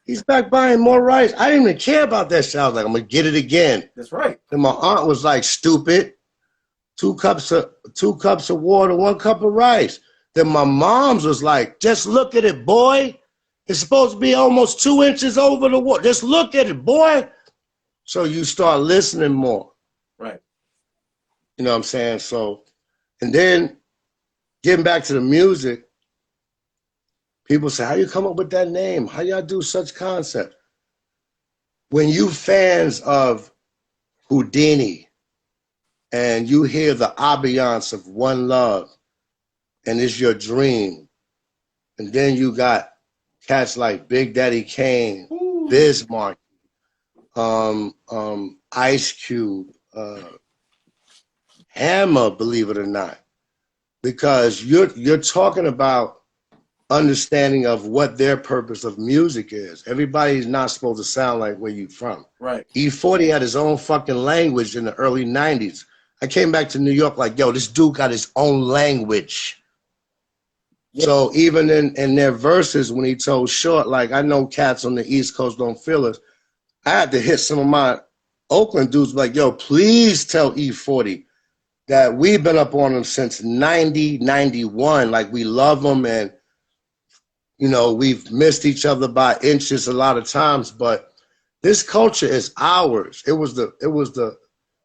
Speaker 2: he's back buying more rice. I didn't even care about that shit. I was like, I'm going to get it again.
Speaker 1: That's right.
Speaker 2: And my aunt was like, stupid. 2 cups of water, 1 cup of rice. Then my mom's was like, just look at it, boy. It's supposed to be almost 2 inches over the water. Just look at it, boy. So you start listening more.
Speaker 1: Right.
Speaker 2: You know what I'm saying? So, and then getting back to the music, people say, how you come up with that name? How y'all do such concept? When you fans of Houdini and you hear the ambiance of One Love and it's your dream, and then you got cats like Big Daddy Kane, Bismarck, Ice Cube, Hammer, believe it or not, because you're talking about understanding of what their purpose of music is. Everybody's not supposed to sound like where you from.
Speaker 1: Right.
Speaker 2: E40 had his own fucking language in the early 90s. I came back to New York like, yo, this dude got his own language. Yeah. So even in their verses, when he told Short, like, I know cats on the East Coast don't feel us, I had to hit some of my Oakland dudes like, yo, please tell E40 that we've been up on him since 90, 91. Like, we love him, and, you know, we've missed each other by inches a lot of times, but this culture is ours. It was the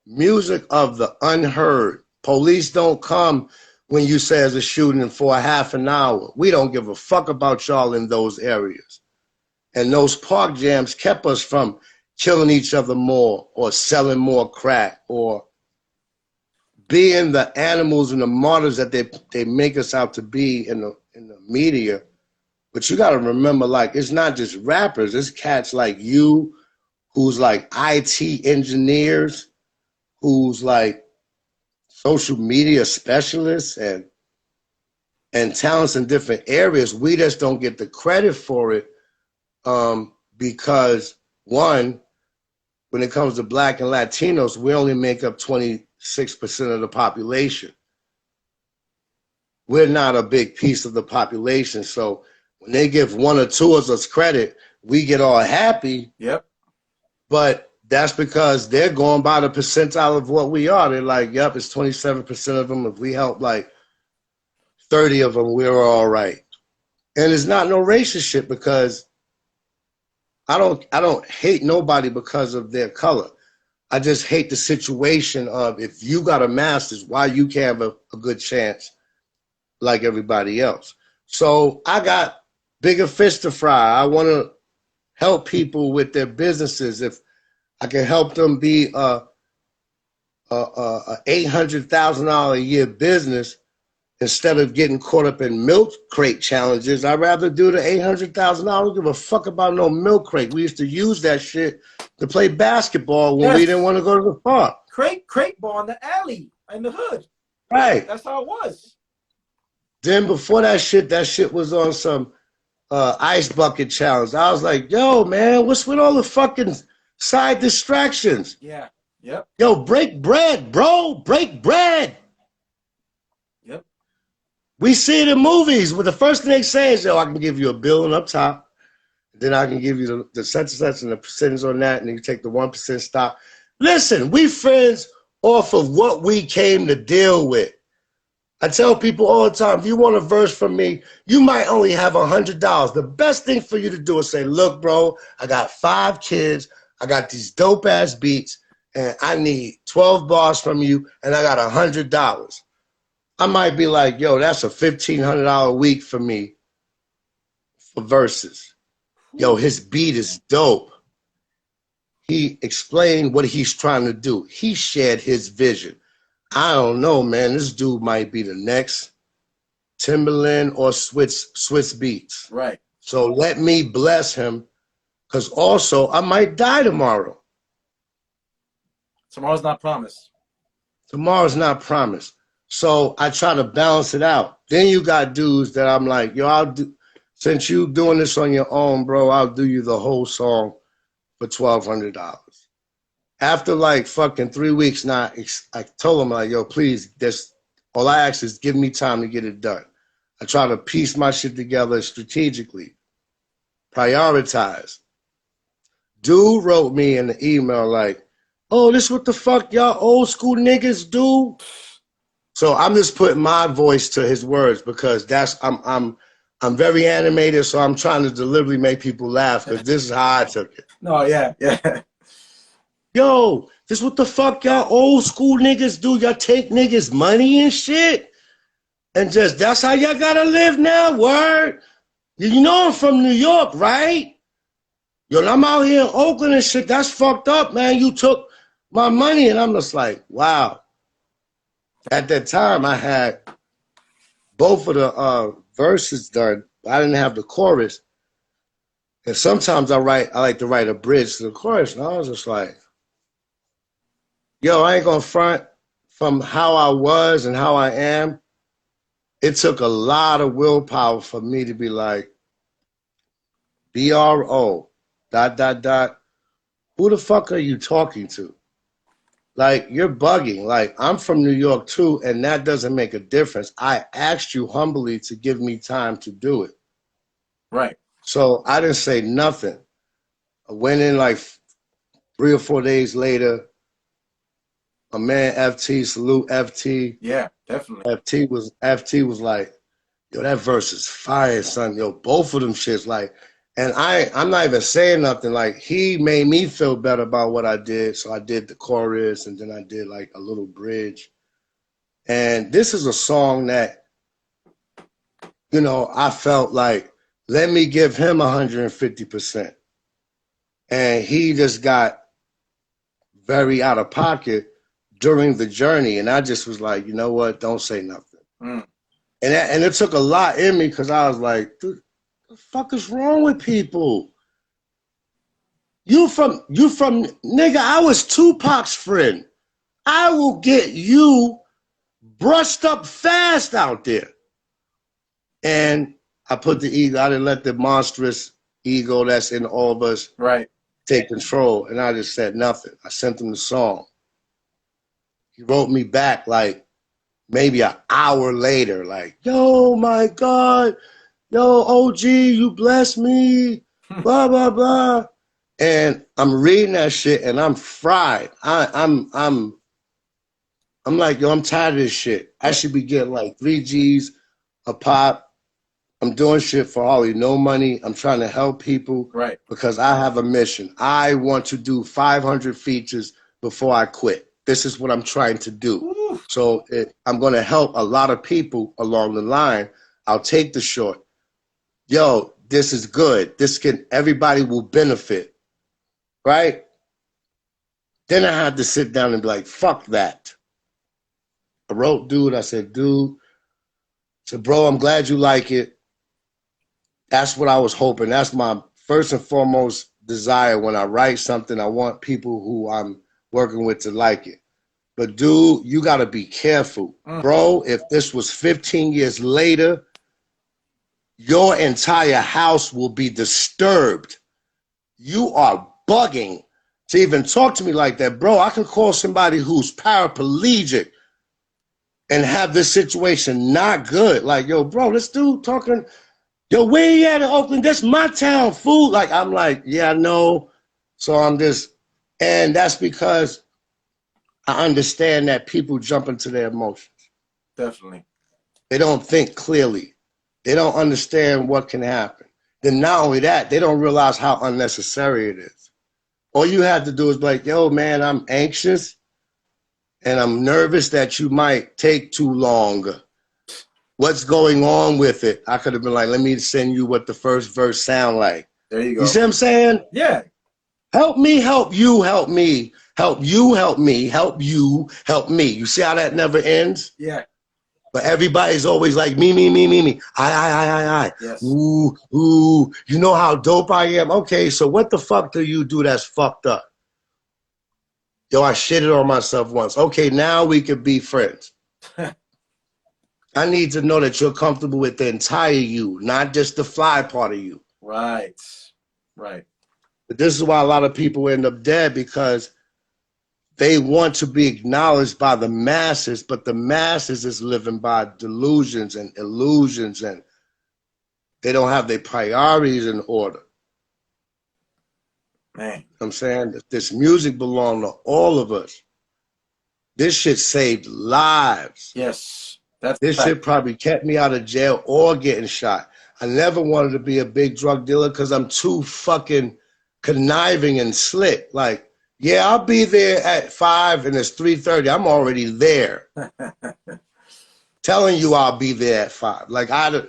Speaker 2: music of the unheard. Police don't come when you say there's a shooting for a half an hour. We don't give a fuck about y'all in those areas. And those park jams kept us from killing each other more or selling more crack or being the animals and the martyrs that they make us out to be in the media. But you got to remember, like, it's not just rappers. It's cats like you who's like IT engineers, who's like social media specialists and talents in different areas. We just don't get the credit for it because, one, when it comes to Black and Latinos, we only make up 26% of the population. We're not a big piece of the population. So when they give 1 or 2 of us credit, we get all happy.
Speaker 1: Yep.
Speaker 2: But that's because they're going by the percentile of what we are. They're like, yep, it's 27% of them. If we help like 30 of them, we're all right. And it's not no racist shit because I don't hate nobody because of their color. I just hate the situation of if you got a master's, why you can't have a good chance like everybody else. So I got bigger fish to fry. I want to help people with their businesses. If I can help them be a $800,000 a year business instead of getting caught up in milk crate challenges, I'd rather do the $800,000. I don't give a fuck about no milk crate. We used to use that shit to play basketball when we didn't want to go to the park.
Speaker 1: Crate ball in the alley, in the hood.
Speaker 2: Right.
Speaker 1: That's how it was.
Speaker 2: Then before that shit was on some ice bucket challenge. I was like, yo, man, what's with all the fucking side distractions?
Speaker 1: Yeah. Yep.
Speaker 2: Yo, break bread, bro. Break bread.
Speaker 1: Yep.
Speaker 2: We see it in movies where the first thing they say is, yo, I can give you a bill up top. Then I can give you the such and the percentage on that, and then you take the 1% stock. Listen, we friends off of what we came to deal with. I tell people all the time, if you want a verse from me, you might only have $100. The best thing for you to do is say, look, bro, I got 5 kids. I got these dope-ass beats, and I need 12 bars from you, and I got $100. I might be like, yo, that's a $1,500 a week for me for verses. Yo, his beat is dope. He explained what he's trying to do. He shared his vision. I don't know, man. This dude might be the next Timberland or Swiss Beats.
Speaker 1: Right.
Speaker 2: So let me bless him, because also I might die tomorrow.
Speaker 1: Tomorrow's not promised.
Speaker 2: Tomorrow's not promised. So I try to balance it out. Then you got dudes that I'm like, yo, I'll do, since you doing this on your own, bro, I'll do you the whole song for $1,200. After like fucking 3 weeks now, I told him like, yo, please, all I ask is give me time to get it done. I try to piece my shit together strategically, prioritize. Dude wrote me in the email like, oh, this what the fuck y'all old school niggas do? So I'm just putting my voice to his words because I'm very animated, so I'm trying to deliberately make people laugh because this is how I took it.
Speaker 1: No, yeah.
Speaker 2: Yo, this what the fuck y'all old school niggas do. Y'all take niggas money and shit. And just, that's how y'all gotta live now, word. You know I'm from New York, right? Yo, I'm out here in Oakland and shit. That's fucked up, man. You took my money. And I'm just like, wow. At that time, I had both of the verses done. I didn't have the chorus. And sometimes I like to write a bridge to the chorus. And I was just like, yo, I ain't gonna front from how I was and how I am. It took a lot of willpower for me to be like, BRO, ... Who the fuck are you talking to? Like, you're bugging. Like, I'm from New York too, and that doesn't make a difference. I asked you humbly to give me time to do it.
Speaker 1: Right.
Speaker 2: So I didn't say nothing. I went in like 3 or 4 days later. A man, FT, salute FT.
Speaker 1: Yeah, definitely.
Speaker 2: FT was like, yo, that verse is fire, son. Yo, both of them shits like, and I'm not even saying nothing. Like, he made me feel better about what I did. So I did the chorus and then I did like a little bridge. And this is a song that, you know, I felt like, let me give him 150%. And he just got very out of pocket during the journey. And I just was like, you know what? Don't say nothing.
Speaker 1: Mm.
Speaker 2: And it took a lot in me because I was like, dude, what the fuck is wrong with people? You from, nigga, I was Tupac's friend. I will get you brushed up fast out there. And I put the ego, I didn't let the monstrous ego that's in all of us take control. And I just said nothing. I sent him the song. He wrote me back like maybe an hour later, like, yo, my God, yo, OG, you bless me, blah, blah, blah. And I'm reading that shit and I'm fried. I'm like, yo, I'm tired of this shit. I should be getting like 3 G's a pop. I'm doing shit for hardly no money. I'm trying to help people
Speaker 1: Right.
Speaker 2: because I have a mission. I want to do 500 features before I quit. This is what I'm trying to do.
Speaker 1: Woo.
Speaker 2: So I'm going to help a lot of people along the line. I'll take the short. Yo, this is good. Everybody will benefit. Right? Then I had to sit down and be like, fuck that. I wrote dude. I said, bro, I'm glad you like it. That's what I was hoping. That's my first and foremost desire when I write something. I want people who I'm working with to like it. But dude, you got to be careful. Bro, if this was 15 years later, your entire house will be disturbed. You are bugging to even talk to me like that. Bro, I can call somebody who's paraplegic and have this situation not good. Like, yo, bro, this dude talking... Yo, where you at in Oakland? That's my town, fool. Like, I'm like, yeah, I know. So I'm just, and that's because I understand that people jump into their emotions.
Speaker 1: Definitely.
Speaker 2: They don't think clearly. They don't understand what can happen. Then not only that, they don't realize how unnecessary it is. All you have to do is be like, yo, man, I'm anxious and I'm nervous that you might take too long. What's going on with it? I could have been like, let me send you what the first verse sound like.
Speaker 1: There you go.
Speaker 2: You see what I'm saying?
Speaker 1: Yeah.
Speaker 2: Help me, help you, help me. Help you, help me. Help you, help me. You see how that never ends?
Speaker 1: Yeah.
Speaker 2: But everybody's always like, me, me, me, me, me. I.
Speaker 1: Yes.
Speaker 2: Ooh, ooh. You know how dope I am? Okay, so what the fuck do you do that's fucked up? Yo, I shitted on myself once. Okay, now we could be friends. I need to know that you're comfortable with the entire you, not just the fly part of you.
Speaker 1: Right. Right.
Speaker 2: But this is why a lot of people end up dead, because they want to be acknowledged by the masses, but the masses is living by delusions and illusions, and they don't have their priorities in order.
Speaker 1: Man.
Speaker 2: You know what I'm saying? This music belongs to all of us. This shit saved lives.
Speaker 1: Yes.
Speaker 2: This shit probably kept me out of jail or getting shot. I never wanted to be a big drug dealer because I'm too fucking conniving and slick. Like, yeah, I'll be there at 5 and it's 3:30. I'm already there. Telling you I'll be there at 5. Like, I'm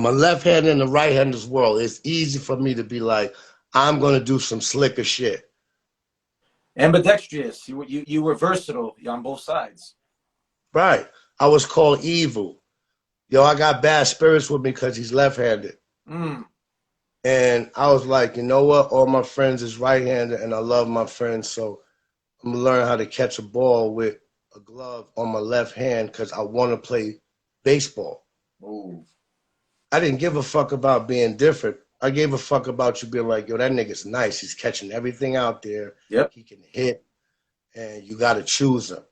Speaker 2: a left hand in the right hander's world. It's easy for me to be like, I'm going to do some slicker shit.
Speaker 1: Ambidextrous. You were versatile on both sides.
Speaker 2: Right. I was called evil. Yo, I got bad spirits with me because he's left-handed. And I was like, you know what? All my friends is right-handed, and I love my friends, so I'm going to learn how to catch a ball with a glove on my left hand because I want to play baseball.
Speaker 1: Ooh.
Speaker 2: I didn't give a fuck about being different. I gave a fuck about you being like, yo, that nigga's nice. He's catching everything out there.
Speaker 1: Yep.
Speaker 2: He can hit, and you got to choose him.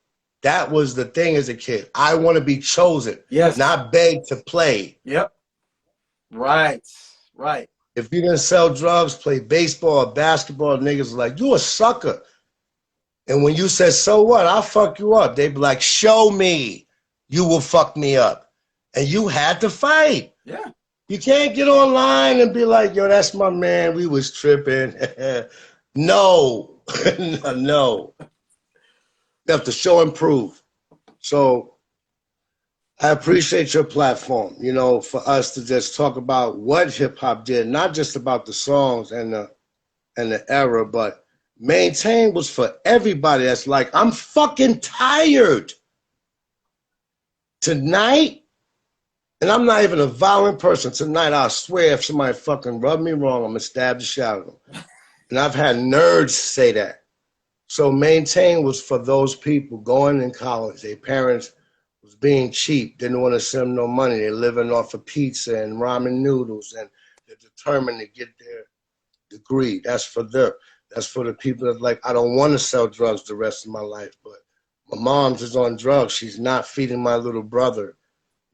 Speaker 2: That was the thing as a kid. I want to be chosen,
Speaker 1: yes,
Speaker 2: not begged to play.
Speaker 1: Yep. Right. Right.
Speaker 2: If you didn't sell drugs, play baseball or basketball, niggas were like, you a sucker. And when you said, so what? I'll fuck you up. They'd be like, show me you will fuck me up. And you had to fight.
Speaker 1: Yeah.
Speaker 2: You can't get online and be like, yo, that's my man. We was tripping. No. No. You have to show and prove. So I appreciate your platform, you know, for us to just talk about what hip hop did, not just about the songs and the era, but Maintain was for everybody that's like, I'm fucking tired. Tonight, and I'm not even a violent person. Tonight, I swear, if somebody fucking rubbed me wrong, I'm gonna stab the shit out of them. And I've had nerds say that. So Maintain was for those people going in college. Their parents was being cheap, didn't want to send them no money. They're living off of pizza and ramen noodles, and they're determined to get their degree. That's for them. That's for the people that like, I don't want to sell drugs the rest of my life, but my mom's is on drugs. She's not feeding my little brother.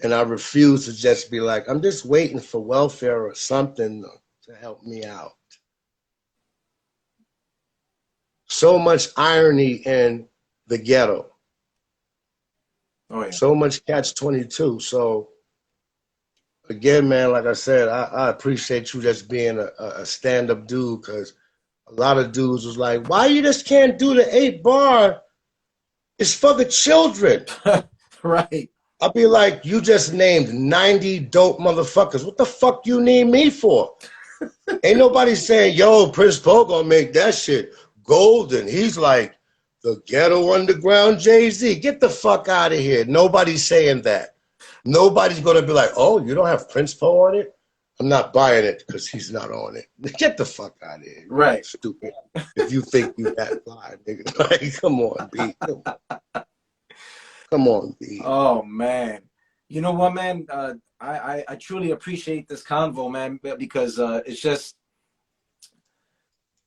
Speaker 2: And I refuse to just be like, I'm just waiting for welfare or something to help me out. So much irony in the ghetto.
Speaker 1: Oh, yeah.
Speaker 2: So much catch-22. So again, man, like I said, I appreciate you just being a stand-up dude, because a lot of dudes was like, why you just can't do the 8-bar? It's for the children.
Speaker 1: Right.
Speaker 2: I'll be like, you just named 90 dope motherfuckers. What the fuck you need me for? Ain't nobody saying, yo, Prince Paul gonna make that shit golden. He's like the ghetto underground Jay-Z. Get the fuck out of here. Nobody's saying that. Nobody's gonna be like, oh, you don't have Prince Paul on it? I'm not buying it because he's not on it. Get the fuck out of here.
Speaker 1: Right.
Speaker 2: Stupid. If you think you that fly, nigga. Like, come on, B. Come on, B.
Speaker 1: Oh man, you know what, man? I truly appreciate this convo, man, because it's just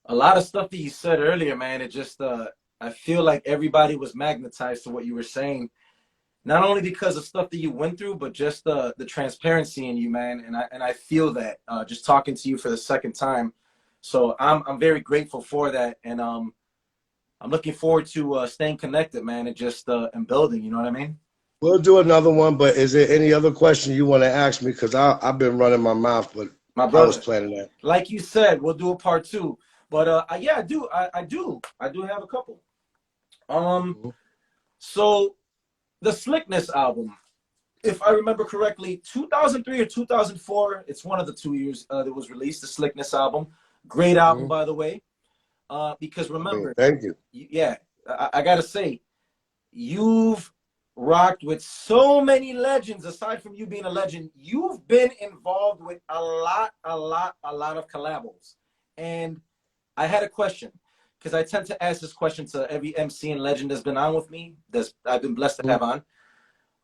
Speaker 1: a lot of stuff that you said earlier, man. It just I feel like everybody was magnetized to what you were saying, not only because of stuff that you went through, but just the transparency in you, man. And I feel that just talking to you for the second time. So I'm very grateful for that, and I'm looking forward to staying connected, man, and just and building. You know what I mean?
Speaker 2: We'll do another one, but is there any other question you want to ask me? Because I've been running my mouth, but
Speaker 1: My brother,
Speaker 2: I was planning that.
Speaker 1: like you said, we'll do a part 2. But yeah, I do have a couple. So the Slickness album, if I remember correctly, 2003 or 2004, it's one of the 2 years that was released. The Slickness album, great album, by the way. Because remember,
Speaker 2: thank you.
Speaker 1: Yeah, I gotta say, you've rocked with so many legends. Aside from you being a legend, you've been involved with a lot of collabs. And I had a question, because I tend to ask this question to every MC and legend that's been on with me, I've been blessed to have on.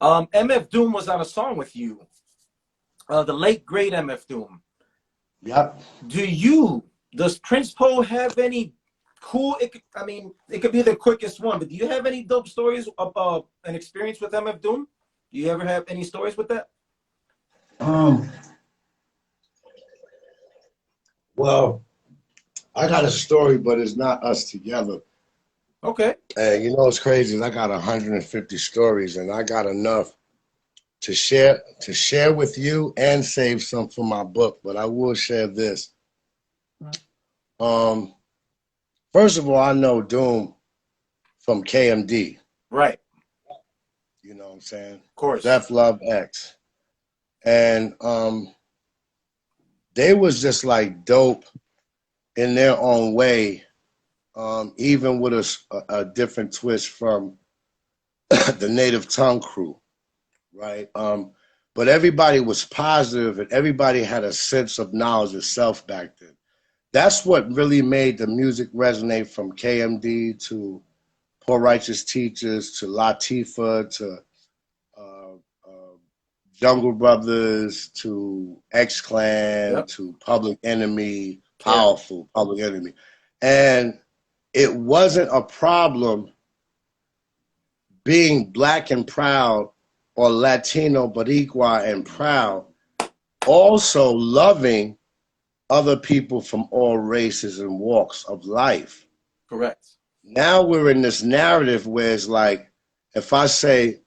Speaker 1: MF Doom was on a song with you, the late great MF Doom.
Speaker 2: Yep.
Speaker 1: Does Prince Poe have any cool, I mean, it could be the quickest one, but do you have any dope stories about an experience with MF Doom? Do you ever have any stories with that?
Speaker 2: Well, I got a story, but it's not us together.
Speaker 1: Okay.
Speaker 2: And you know what's crazy is I got 150 stories, and I got enough to share with you and save some for my book, but I will share this. First of all, I know Doom from KMD.
Speaker 1: Right.
Speaker 2: You know what I'm saying?
Speaker 1: Of course.
Speaker 2: Def Love X. And they was just like dope in their own way, even with a different twist from the Native Tongue crew, right? But everybody was positive, and everybody had a sense of knowledge of self back then. That's what really made the music resonate, from KMD to Poor Righteous Teachers to Latifah to Jungle Brothers to X-Clan to Public Enemy, powerful Public Enemy. And it wasn't a problem being black and proud, or Latino Boricua and proud, also loving other people from all races and walks of life.
Speaker 1: Correct.
Speaker 2: Now we're in this narrative where it's like, if I say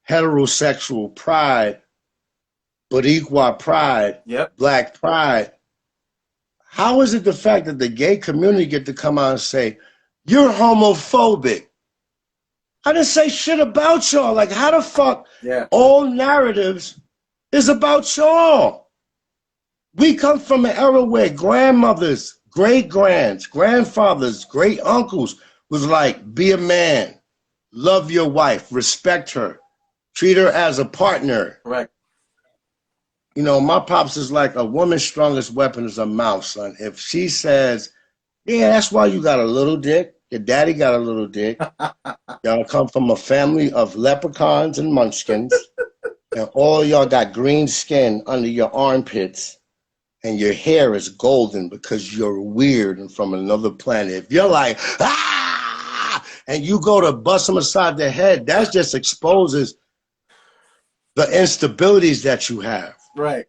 Speaker 2: heterosexual pride, Boricua pride, black pride, how is it the fact that the gay community get to come out and say, you're homophobic? I didn't say shit about y'all. Like, how the fuck all narratives is about y'all? We come from an era where grandmothers, great-grands, grandfathers, great-uncles was like, be a man, love your wife, respect her, treat her as a partner.
Speaker 1: Right.
Speaker 2: You know, my pops is like, a woman's strongest weapon is her mouth, son. If she says, yeah, that's why you got a little dick, your daddy got a little dick, y'all come from a family of leprechauns and munchkins, and all y'all got green skin under your armpits, and your hair is golden because you're weird and from another planet. If you're like, and you go to bust them aside the head, that just exposes the instabilities that you have.
Speaker 1: Right.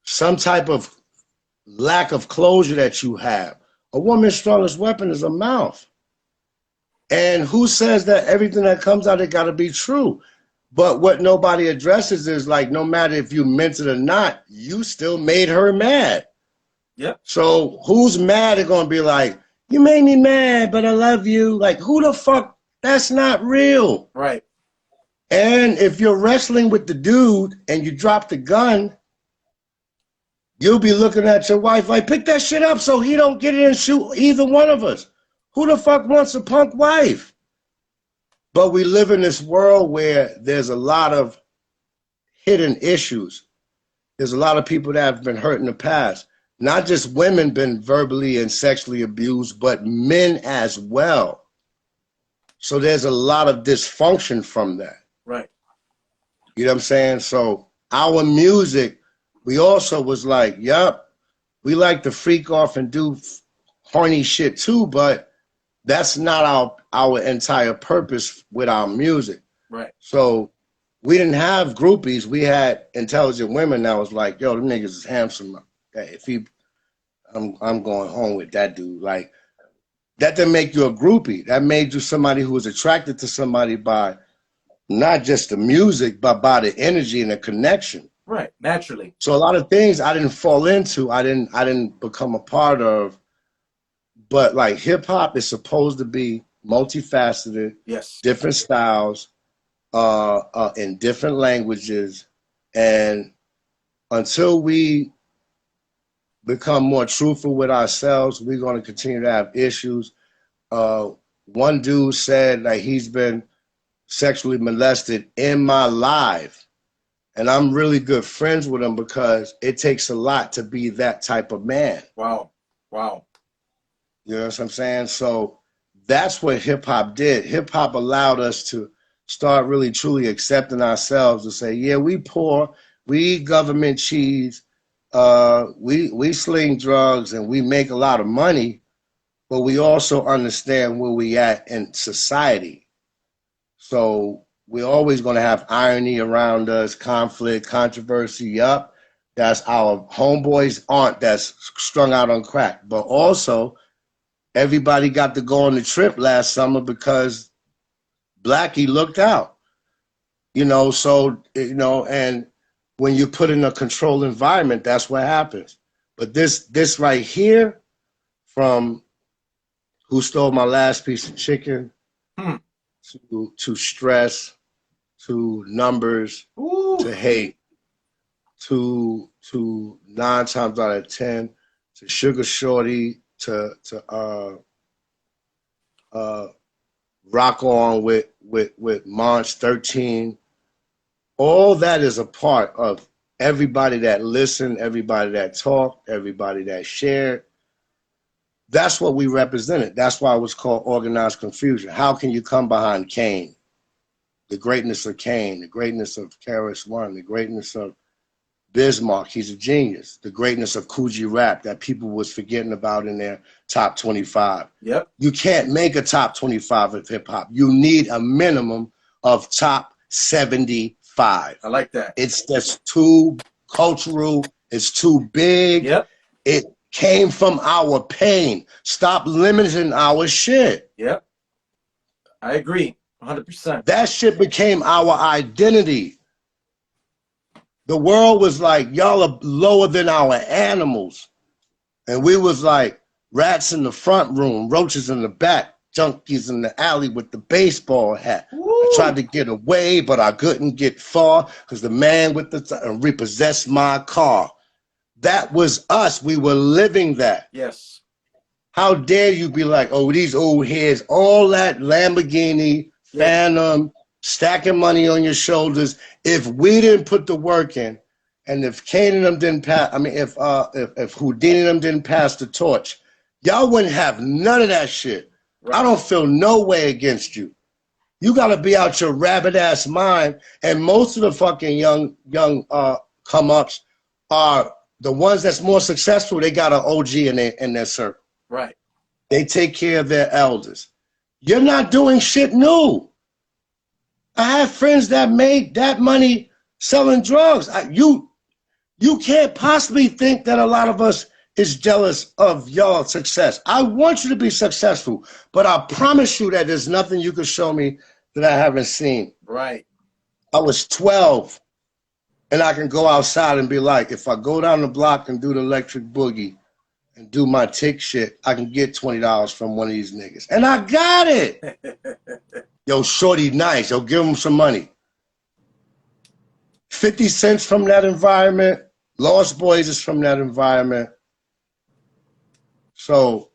Speaker 2: Some type of lack of closure that you have. A woman's strongest weapon is a mouth. And who says that everything that comes out, it got to be true? But what nobody addresses is like, no matter if you meant it or not, you still made her mad.
Speaker 1: Yep.
Speaker 2: So who's mad are going to be like, you made me mad, but I love you. Like, who the fuck? That's not real.
Speaker 1: Right.
Speaker 2: And if you're wrestling with the dude and you drop the gun, you'll be looking at your wife like, pick that shit up so he don't get in and shoot either one of us. Who the fuck wants a punk wife? But we live in this world where there's a lot of hidden issues. There's a lot of people that have been hurt in the past. Not just women been verbally and sexually abused, but men as well. So there's a lot of dysfunction from that.
Speaker 1: Right.
Speaker 2: You know what I'm saying? So our music, we also was like, yup, we like to freak off and do horny shit too, but that's not our entire purpose with our music.
Speaker 1: Right.
Speaker 2: So we didn't have groupies. We had intelligent women that was like, yo, them niggas is handsome. If he, I'm going home with that dude. Like, that didn't make you a groupie. That made you somebody who was attracted to somebody by not just the music, but by the energy and the connection.
Speaker 1: Right, naturally.
Speaker 2: So a lot of things I didn't fall into, I didn't become a part of. But like hip hop is supposed to be multifaceted,
Speaker 1: yes,
Speaker 2: different styles, in different languages, and until we become more truthful with ourselves, we're going to continue to have issues. One dude said like he's been sexually molested in my life, and I'm really good friends with him because it takes a lot to be that type of man.
Speaker 1: Wow.
Speaker 2: You know what I'm saying? So that's what hip hop did. Hip hop allowed us to start really truly accepting ourselves and say, yeah, we poor, we eat government cheese, we sling drugs and we make a lot of money, but we also understand where we at in society. So we're always going to have irony around us, conflict, controversy. Yup, that's our homeboys' aunt that's strung out on crack. But also, everybody got to go on the trip last summer because Blackie looked out. You know, so, you know, and when you put in a controlled environment, that's what happens. But this right here, from Who Stole My Last Piece of Chicken, to stress, to numbers, to hate, to 9 times out of 10, to Sugar Shorty, to rock on with March 13. All that is a part of everybody that listened, everybody that talked, everybody that shared. That's what we represented. That's why it was called Organized Confusion. How can you come behind Kane? The greatness of Kane, the greatness of KRS-One, the greatness of Bismarck, he's a genius. The greatness of Coogee Rap that people was forgetting about in their top 25.
Speaker 1: Yep.
Speaker 2: You can't make a top 25 of hip hop. You need a minimum of top 75.
Speaker 1: I like that.
Speaker 2: It's just too cultural. It's too big.
Speaker 1: Yep.
Speaker 2: It came from our pain. Stop limiting our shit.
Speaker 1: Yep. I agree. 100%.
Speaker 2: That shit became our identity. The world was like, y'all are lower than our animals. And we was like rats in the front room, roaches in the back, junkies in the alley with the baseball hat. Woo. I tried to get away, but I couldn't get far because the man with the repossessed my car. That was us. We were living that.
Speaker 1: Yes. How
Speaker 2: dare you be like, oh, these old heads, all that Lamborghini, Phantom, stacking money on your shoulders. If we didn't put the work in, and if Kane and them didn't pass, I mean, if Houdini and them didn't pass the torch, y'all wouldn't have none of that shit. Right. I don't feel no way against you. You got to be out your rabbit ass mind. And most of the fucking young come ups are the ones that's more successful. They got an OG in their circle.
Speaker 1: Right.
Speaker 2: They take care of their elders. You're not doing shit new. I have friends that made that money selling drugs. You can't possibly think that a lot of us is jealous of y'all success. I want you to be successful, but I promise you that there's nothing you can show me that I haven't seen.
Speaker 1: Right.
Speaker 2: I was 12, and I can go outside and be like, if I go down the block and do the electric boogie and do my tick shit, I can get $20 from one of these niggas. And I got it. Yo, shorty nice. Yo, give him some money. 50 Cents from that environment. Lost Boys is from that environment. So,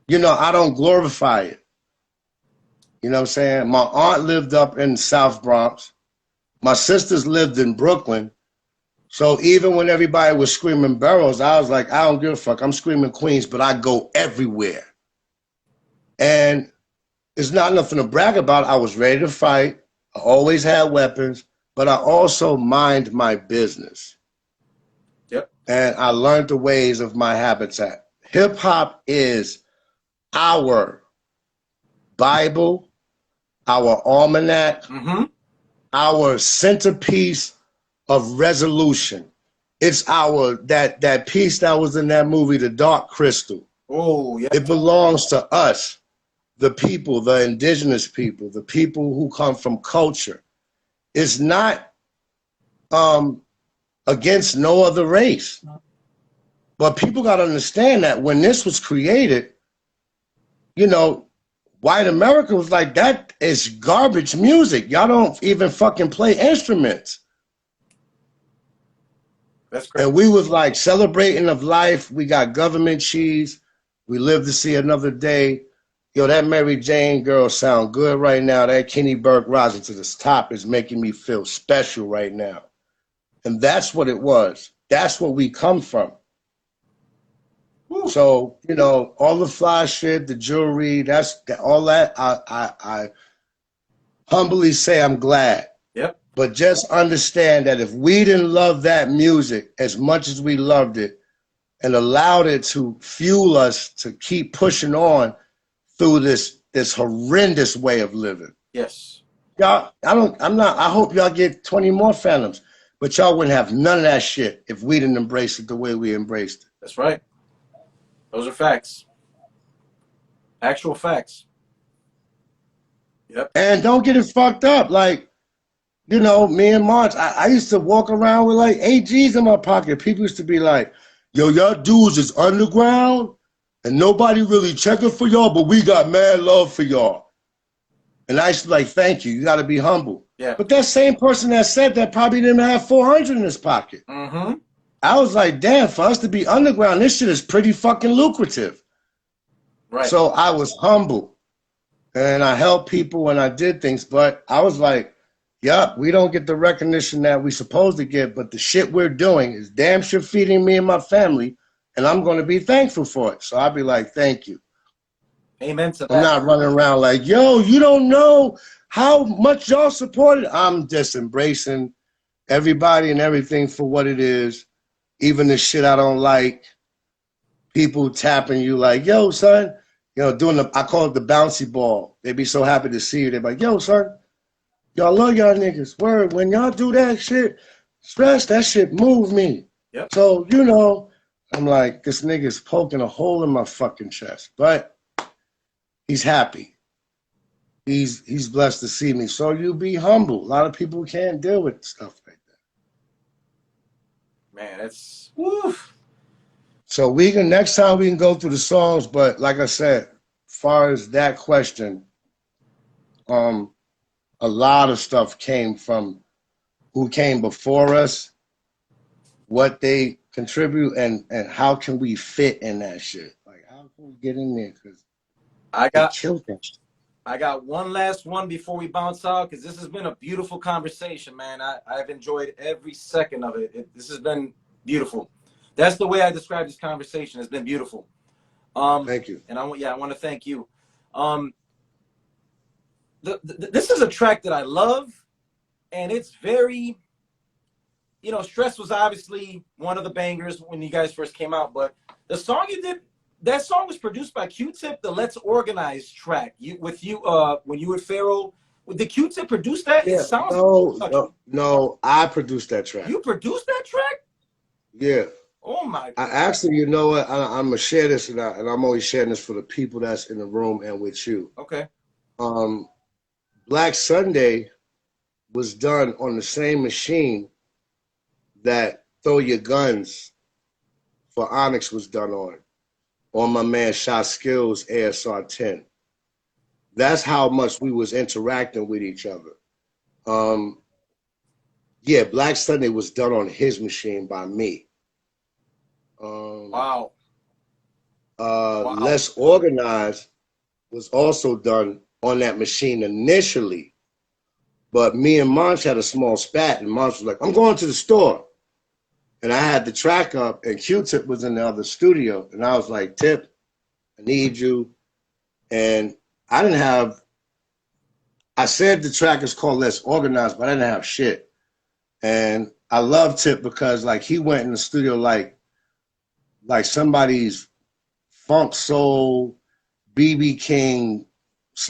Speaker 2: you know, I don't glorify it. You know what I'm saying? My aunt lived up in South Bronx. My sisters lived in Brooklyn. So even when everybody was screaming boroughs, I was like, I don't give a fuck. I'm screaming Queens, but I go everywhere. And it's not nothing to brag about. I was ready to fight. I always had weapons, but I also mind my business.
Speaker 1: Yep.
Speaker 2: And I learned the ways of my habitat. Hip hop is our Bible, our almanac, our centerpiece of resolution. It's our that piece that was in that movie, The Dark Crystal.
Speaker 1: Oh, yeah.
Speaker 2: It belongs to us, the people, the indigenous people, the people who come from culture. It's not against no other race. But people got to understand that when this was created, you know, white America was like, that is garbage music. Y'all don't even fucking play instruments.
Speaker 1: That's great.
Speaker 2: And we was like celebrating of life. We got government cheese. We live to see another day. Yo, that Mary Jane girl sound good right now. That Kenny Burke rising to the top is making me feel special right now. And that's what it was. That's where we come from. Woo. So, you know, all the fly shit, the jewelry, all that, I humbly say I'm glad.
Speaker 1: Yep.
Speaker 2: But just understand that if we didn't love that music as much as we loved it and allowed it to fuel us to keep pushing on through this horrendous way of living.
Speaker 1: Yes.
Speaker 2: Y'all, I hope y'all get 20 more Phantoms, but y'all wouldn't have none of that shit if we didn't embrace it the way we embraced it.
Speaker 1: That's right. Those are facts. Actual facts. Yep.
Speaker 2: And don't get it fucked up. Like, you know, me and March, I used to walk around with like 8 G's in my pocket. People used to be like, yo, y'all dudes is underground and nobody really checking for y'all, but we got mad love for y'all. And I used to like, thank you. You got to be humble.
Speaker 1: Yeah.
Speaker 2: But that same person that said that probably didn't have 400 in his pocket.
Speaker 1: Mm-hmm.
Speaker 2: I was like, damn, for us to be underground, this shit is pretty fucking lucrative.
Speaker 1: Right.
Speaker 2: So I was humble and I helped people and I did things, but I was like, yup, we don't get the recognition that we're supposed to get, but the shit we're doing is damn sure feeding me and my family, and I'm going to be thankful for it. So I'll be like, thank you.
Speaker 1: Amen to that.
Speaker 2: I'm not running around like, yo, you don't know how much y'all supported. I'm just embracing everybody and everything for what it is, even the shit I don't like. People tapping you like, yo, son, you know, I call it the bouncy ball. They be so happy to see you. They be like, yo, son, y'all love y'all niggas. Word, when y'all do that shit, stress, that shit move me.
Speaker 1: Yep.
Speaker 2: So, you know, I'm like, this nigga's poking a hole in my fucking chest. But he's happy. He's blessed to see me. So you be humble. A lot of people can't deal with stuff like that.
Speaker 1: Man, it's woof.
Speaker 2: So next time we can go through the songs, but like I said, as far as that question, a lot of stuff came from who came before us, what they contribute, and how can we fit in that shit? Like, how can we get in there? Because
Speaker 1: I
Speaker 2: got
Speaker 1: one last one before we bounce out, because this has been a beautiful conversation, man. I've enjoyed every second of it. This has been beautiful. That's the way I describe this conversation. It's been beautiful.
Speaker 2: Thank you.
Speaker 1: And I want to thank you. This is a track that I love, and it's very, you know, Stress was obviously one of the bangers when you guys first came out, but the song you did, that song was produced by Q-Tip, the Let's Organize track. When you were Pharoahe, did Q-Tip produce that?
Speaker 2: Yeah,
Speaker 1: it sounds
Speaker 2: no, I produced that track.
Speaker 1: You produced that track?
Speaker 2: Yeah.
Speaker 1: Oh my God.
Speaker 2: I actually, you know what? I'm gonna share this, and I'm only sharing this for the people that's in the room and with you.
Speaker 1: Okay.
Speaker 2: Black Sunday was done on the same machine that Throw Your Guns for Onyx was done on my man Shot Skills ASR 10. That's how much we was interacting with each other. Yeah, Black Sunday was done on his machine by me.
Speaker 1: Wow.
Speaker 2: Less Organized was also done on that machine initially. But me and Monch had a small spat, and Monch was like, I'm going to the store. And I had the track up, and Q-Tip was in the other studio. And I was like, Tip, I need you. And I said the track is called Less Organized, but I didn't have shit. And I love Tip because like he went in the studio like somebody's funk soul BB King /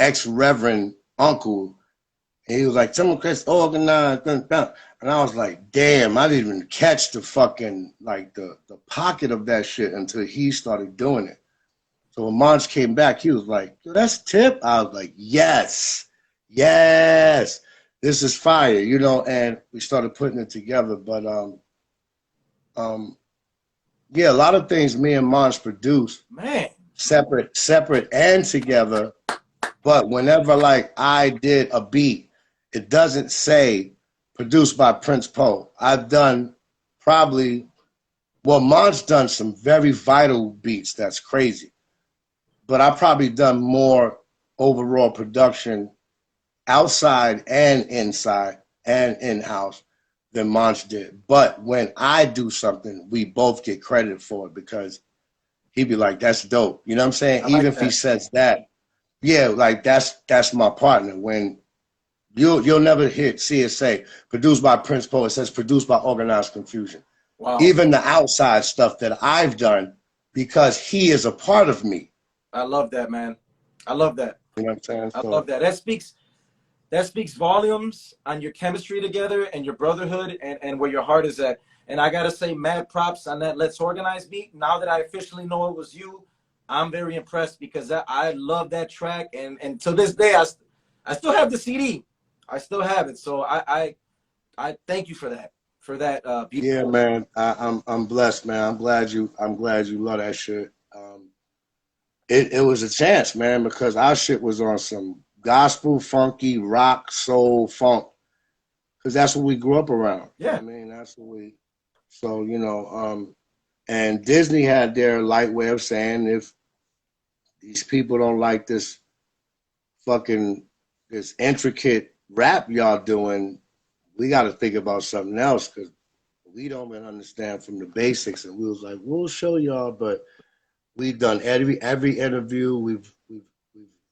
Speaker 2: ex-reverend uncle. And he was like, someone Chris organized. And I was like, damn, I didn't even catch the fucking, like the pocket of that shit until he started doing it. So when Monch came back, he was like, yo, that's Tip? I was like, yes, this is fire, you know, and we started putting it together. But yeah, a lot of things me and Monch produce,
Speaker 1: man,
Speaker 2: separate and together. But whenever like I did a beat, it doesn't say produced by Prince Poe. I've done Monch done some very vital beats. That's crazy. But I've probably done more overall production outside and inside and in-house than Monch did. But when I do something, we both get credit for it because he'd be like, that's dope. You know what I'm saying?
Speaker 1: Like
Speaker 2: even if he says that, yeah, like that's my partner. When you'll never see it say produced by Prince Poe. It says produced by Organized Konfusion.
Speaker 1: Wow.
Speaker 2: Even the outside stuff that I've done because he is a part of me.
Speaker 1: I love that, man. I love that.
Speaker 2: You know what I'm saying?
Speaker 1: I love that. That speaks volumes on your chemistry together and your brotherhood and where your heart is at. And I gotta say, mad props on that Let's Organize beat. Now that I officially know it was you, I'm very impressed because I love that track. And to this day, I still have the CD. I still have it. So I thank you for that. Beat.
Speaker 2: Yeah, man. I'm blessed, man. I'm glad you love that shit. It was a chance, man, because our shit was on some gospel, funky, rock, soul, funk, because that's what we grew up around.
Speaker 1: Yeah.
Speaker 2: I mean, that's what we. So you know, and Disney had their light way of saying if these people don't like this intricate rap y'all doing, we got to think about something else because we don't even understand from the basics. And we was like, we'll show y'all, but we've done every interview. We've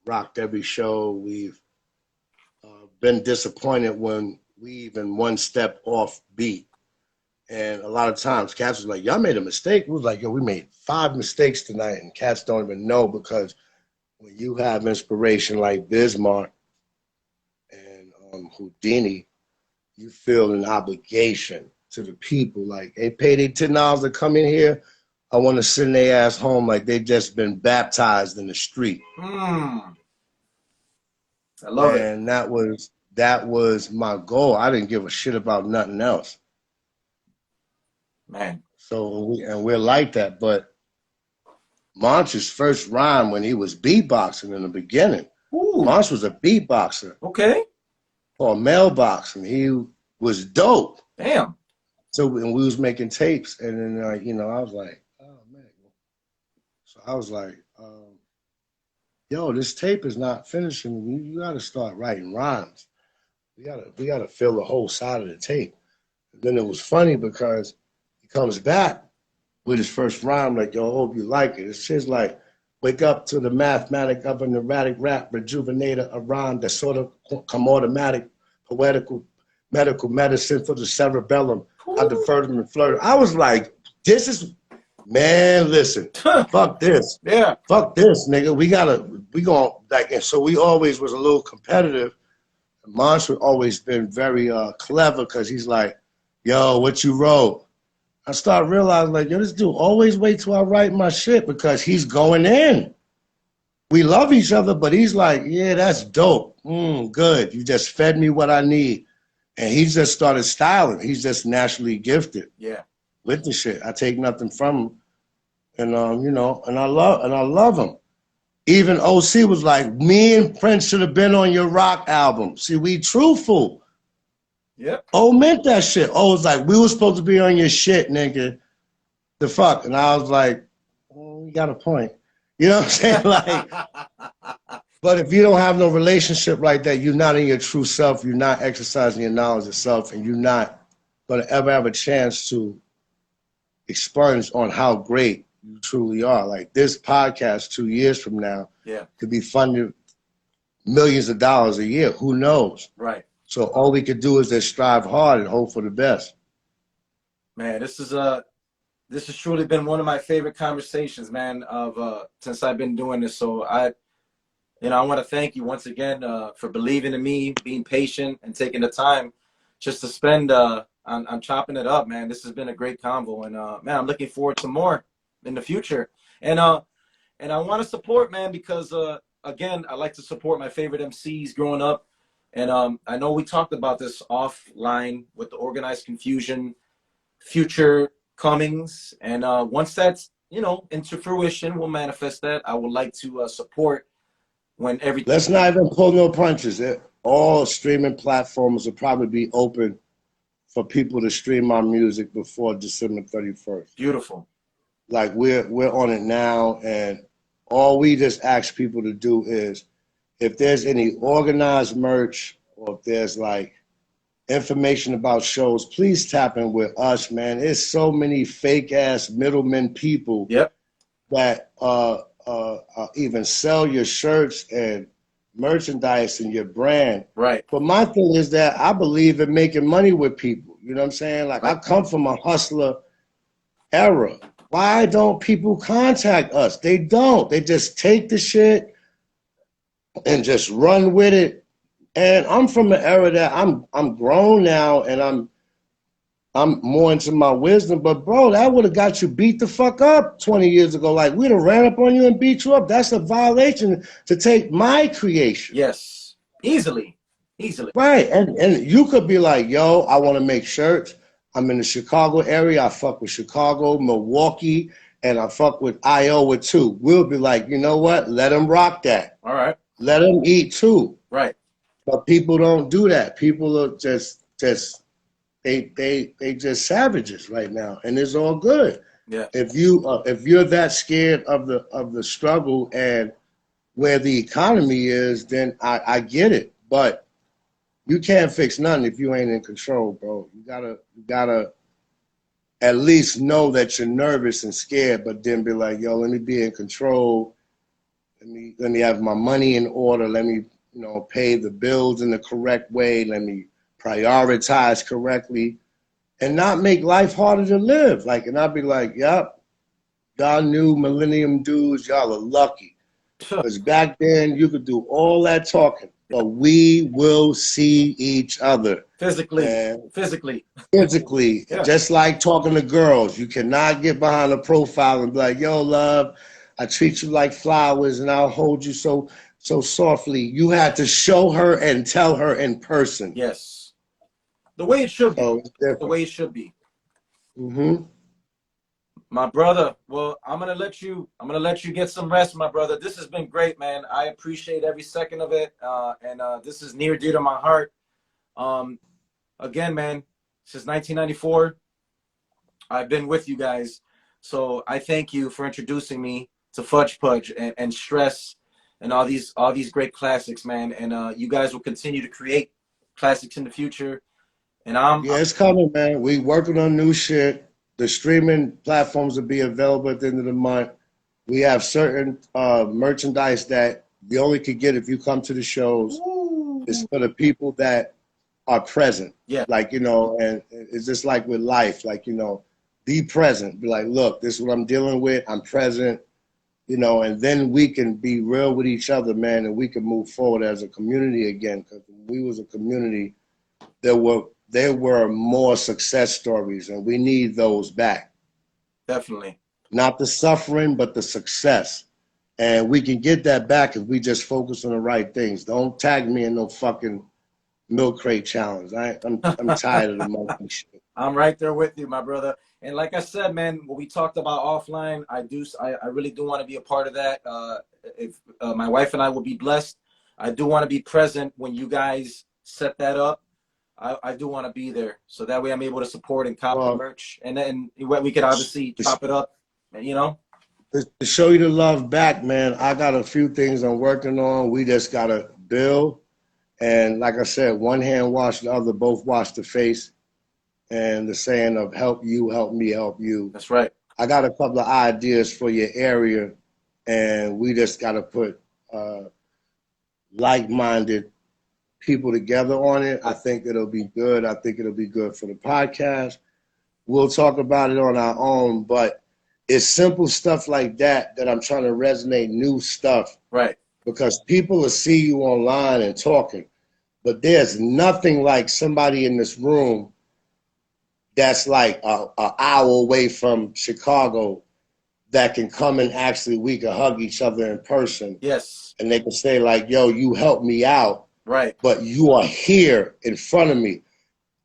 Speaker 2: rocked every show. We've been disappointed when we even one step off beat. And a lot of times cats was like, y'all made a mistake. We was like, yo, we made 5 mistakes tonight. And cats don't even know because when you have inspiration like Bismarck and Houdini, you feel an obligation to the people. Like, they paid their $10 to come in here. I want to send their ass home like they just been baptized in the street.
Speaker 1: I love it.
Speaker 2: And that was my goal. I didn't give a shit about nothing else.
Speaker 1: Man.
Speaker 2: So we're like that. But Monch's first rhyme when he was beatboxing in the beginning.
Speaker 1: Ooh.
Speaker 2: Monch was a beatboxer.
Speaker 1: Okay.
Speaker 2: Or mailboxing. He was dope.
Speaker 1: Damn.
Speaker 2: So when we was making tapes, and then you know, I was like, oh man. So I was like, yo, this tape is not finishing. You got to start writing rhymes. We gotta fill the whole side of the tape. And then it was funny because he comes back with his first rhyme, like, yo, I hope you like it. It's just like, wake up to the mathematic of an erratic rap, rejuvenator, a rhyme that sort of come automatic, poetical, medical medicine for the cerebellum.
Speaker 1: Ooh.
Speaker 2: I deferred him and flirted. I was like, this is, man, listen, fuck this.
Speaker 1: Yeah.
Speaker 2: Fuck this, nigga. We gonna, like, and so we always was a little competitive. Monch always been very clever because he's like, yo, what you wrote? I started realizing, like, yo, this dude always wait till I write my shit because he's going in. We love each other, but he's like, yeah, that's dope. good. You just fed me what I need. And he just started styling. He's just naturally gifted.
Speaker 1: Yeah.
Speaker 2: With the shit. I take nothing from him. And you know, and I love him. Even OC was like, me and Prince should have been on your rock album. See, we truthful.
Speaker 1: Yep.
Speaker 2: Oh meant that shit. Oh, was like, we were supposed to be on your shit, nigga. The fuck? And I was like, you got a point. You know what I'm saying? Like, but if you don't have no relationship like that, you're not in your true self, you're not exercising your knowledge of self, and you're not gonna ever have a chance to experience on how great you truly are. Like this podcast 2 years from now could be funded millions of dollars a year. Who knows?
Speaker 1: Right.
Speaker 2: So all we could do is just strive hard and hope for the best.
Speaker 1: Man, this has truly been one of my favorite conversations, man, of since I've been doing this. So I want to thank you once again for believing in me, being patient, and taking the time just to spend on chopping it up, man. This has been a great convo, and man, I'm looking forward to more in the future. And I want to support, man, because again, I like to support my favorite MCs growing up. And I know we talked about this offline with the Organized Konfusion future comings, and once that's into fruition, we'll manifest that. I would like to support when everything.
Speaker 2: Let's not even pull no punches. All streaming platforms will probably be open for people to stream our music before December 31st.
Speaker 1: Beautiful.
Speaker 2: Like we're on it now, and all we just ask people to do is, if there's any organized merch or if there's like information about shows, please tap in with us, man. There's so many fake ass middlemen people that even sell your shirts and merchandise and your brand.
Speaker 1: Right.
Speaker 2: But my thing is that I believe in making money with people. You know what I'm saying? Like I come from a hustler era. Why don't people contact us? They don't. They just take the shit and just run with it. And I'm from an era that I'm grown now, and I'm more into my wisdom. But bro, that would have got you beat the fuck up 20 years ago. Like we'd have ran up on you and beat you up. That's a violation to take my creation.
Speaker 1: Yes, easily.
Speaker 2: Right, and you could be like, yo, I want to make shirts. I'm in the Chicago area. I fuck with Chicago, Milwaukee, and I fuck with Iowa too. We'll be like, you know what? Let them rock that.
Speaker 1: All right.
Speaker 2: Let them eat too.
Speaker 1: Right.
Speaker 2: But people don't do that. People are just they just savages right now, and it's all good.
Speaker 1: Yeah.
Speaker 2: If you're that scared of the struggle and where the economy is, then I get it. But you can't fix nothing if you ain't in control, bro. You gotta at least know that you're nervous and scared, but then be like, yo, let me be in control. Let me have my money in order. Let me pay the bills in the correct way. Let me prioritize correctly and not make life harder to live. Like, and I'll be like, yep, y'all new millennium dudes, y'all are lucky. Because back then you could do all that talking, but we will see each other.
Speaker 1: Physically.
Speaker 2: Yeah. Just like talking to girls. You cannot get behind a profile and be like, yo, love, I treat you like flowers and I'll hold you so softly. You had to show her and tell her in person.
Speaker 1: Yes. The way it should be. The way it should be.
Speaker 2: Mm-hmm.
Speaker 1: My brother, well, I'm gonna let you get some rest, my brother. This has been great, man. I appreciate every second of it. And this is near dear to my heart. Again, man, since 1994, I've been with you guys. So I thank you for introducing me to Fudge Pudge and Stress and all these great classics, man. And you guys will continue to create classics in the future. And
Speaker 2: it's coming, man. We working on new shit. The streaming platforms will be available at the end of the month. We have certain merchandise that you only could get if you come to the shows. Ooh. It's for the people that are present.
Speaker 1: Yeah.
Speaker 2: Like, and it's just like with life, like, be present. Be like, look, this is what I'm dealing with. I'm present, and then we can be real with each other, man, and we can move forward as a community again. Because when we was a community, there were more success stories, and we need those back.
Speaker 1: Definitely.
Speaker 2: Not the suffering, but the success. And we can get that back if we just focus on the right things. Don't tag me in no fucking milk crate challenge. I'm tired of the monkey shit.
Speaker 1: I'm right there with you, my brother. And like I said, man, what we talked about offline, I really do want to be a part of that. If my wife and I will be blessed, I do want to be present when you guys set that up. I do want to be there, so that way I'm able to support and cop the merch, and then we could obviously chop it up, you know.
Speaker 2: To show you the love back, man, I got a few things I'm working on. We just gotta build, and like I said, one hand wash the other, both wash the face. And the saying of help you, help me, help you.
Speaker 1: That's right.
Speaker 2: I got a couple of ideas for your area, and we just got to put like-minded people together on it. I think it'll be good. I think it'll be good for the podcast. We'll talk about it on our own, but it's simple stuff like that that I'm trying to resonate new stuff.
Speaker 1: Right.
Speaker 2: Because people will see you online and talking, but there's nothing like somebody in this room that's like an hour away from Chicago that can come and actually we can hug each other in person.
Speaker 1: Yes.
Speaker 2: And they can say like, yo, you helped me out.
Speaker 1: Right.
Speaker 2: But you are here in front of me.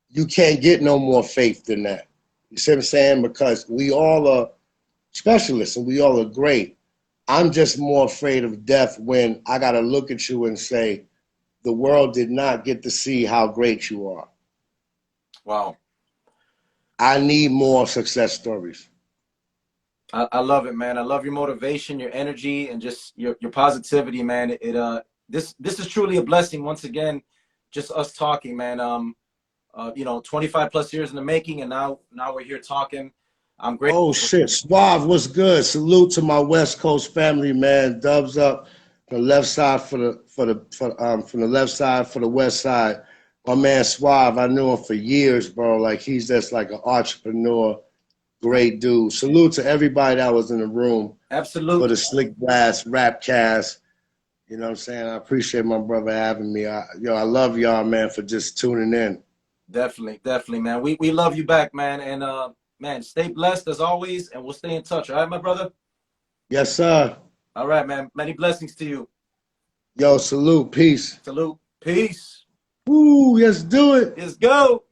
Speaker 2: You can't get no more faith than that. You see what I'm saying? Because we all are specialists and we all are great. I'm just more afraid of death when I got to look at you and say, the world did not get to see how great you are.
Speaker 1: Wow.
Speaker 2: I need more success stories.
Speaker 1: I love it, man. I love your motivation, your energy, and just your positivity, man. This is truly a blessing. Once again, just us talking, man. 25 plus years in the making, and now we're here talking. I'm grateful.
Speaker 2: Oh shit, Suave, what's good? Salute to my West Coast family, man. Dubs up from the left side from the left side for the west side. My man Suave, I knew him for years, bro. Like he's just like an entrepreneur, great dude. Salute to everybody that was in the room.
Speaker 1: Absolutely.
Speaker 2: For the SlickBlast RapCast. You know what I'm saying? I appreciate my brother having me. I love y'all, man, for just tuning in.
Speaker 1: Definitely, man. We love you back, man. And man, stay blessed as always, and we'll stay in touch. All right, my brother?
Speaker 2: Yes, sir.
Speaker 1: All right, man. Many blessings to you.
Speaker 2: Yo, salute. Peace.
Speaker 1: Salute. Peace.
Speaker 2: Woo, let's do it.
Speaker 1: Let's go.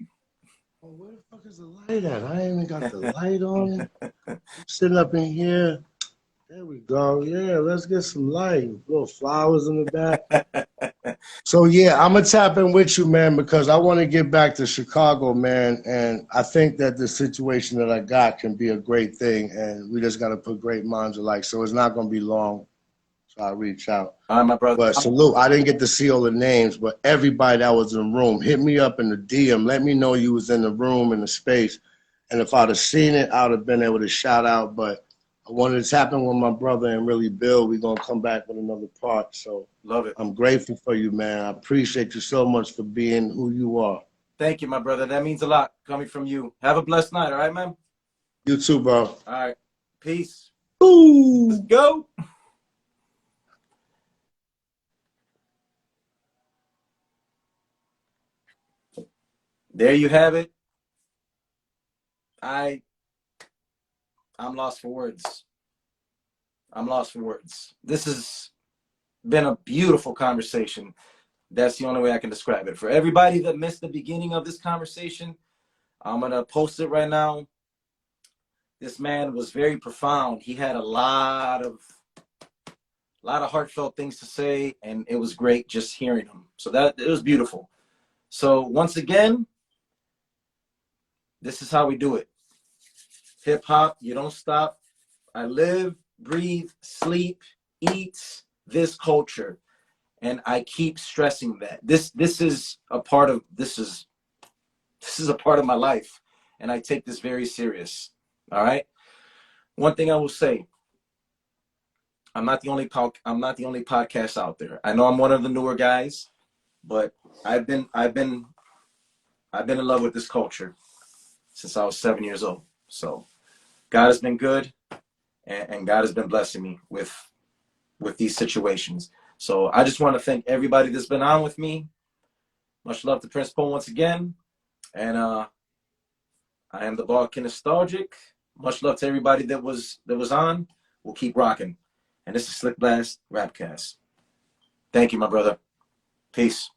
Speaker 2: Oh, where the fuck is the light at? I ain't even got the light on. I'm sitting up in here. There we go. Yeah, let's get some light. Little flowers in the back. So, yeah, I'm going to tap in with you, man, because I want to get back to Chicago, man. And I think that the situation that I got can be a great thing. And we just got to put great minds alike. So it's not going to be long. So I'll reach out.
Speaker 1: All right, my brother.
Speaker 2: But salute. I didn't get to see all the names, but everybody that was in the room, hit me up in the DM. Let me know you was in the room, in the space. And if I'd have seen it, I would have been able to shout out. But I wanted to tap in with my brother and really build. We're going to come back with another part. So
Speaker 1: love it.
Speaker 2: I'm grateful for you, man. I appreciate you so much for being who you are.
Speaker 1: Thank you, my brother. That means a lot coming from you. Have a blessed night. All right, man?
Speaker 2: You too, bro.
Speaker 1: All right. Peace.
Speaker 2: Ooh.
Speaker 1: Let's go. There you have it. I'm lost for words. I'm lost for words. This has been a beautiful conversation. That's the only way I can describe it. For everybody that missed the beginning of this conversation, I'm going to post it right now. This man was very profound. He had a lot of heartfelt things to say, and it was great just hearing him. So it was beautiful. So once again, this is how we do it. Hip hop, you don't stop. I live, breathe, sleep, eat this culture. And I keep stressing that. This is a part of my life. And I take this very serious. All right. One thing I will say, I'm not the only podcast out there. I know I'm one of the newer guys, but I've been in love with this culture since I was 7 years old. So God has been good, and God has been blessing me with these situations. So I just want to thank everybody that's been on with me. Much love to Prince Paul once again. And I am the Balkan Nostalgic. Much love to everybody that was on. We'll keep rocking. And this is SlickBlast RapCast. Thank you, my brother. Peace.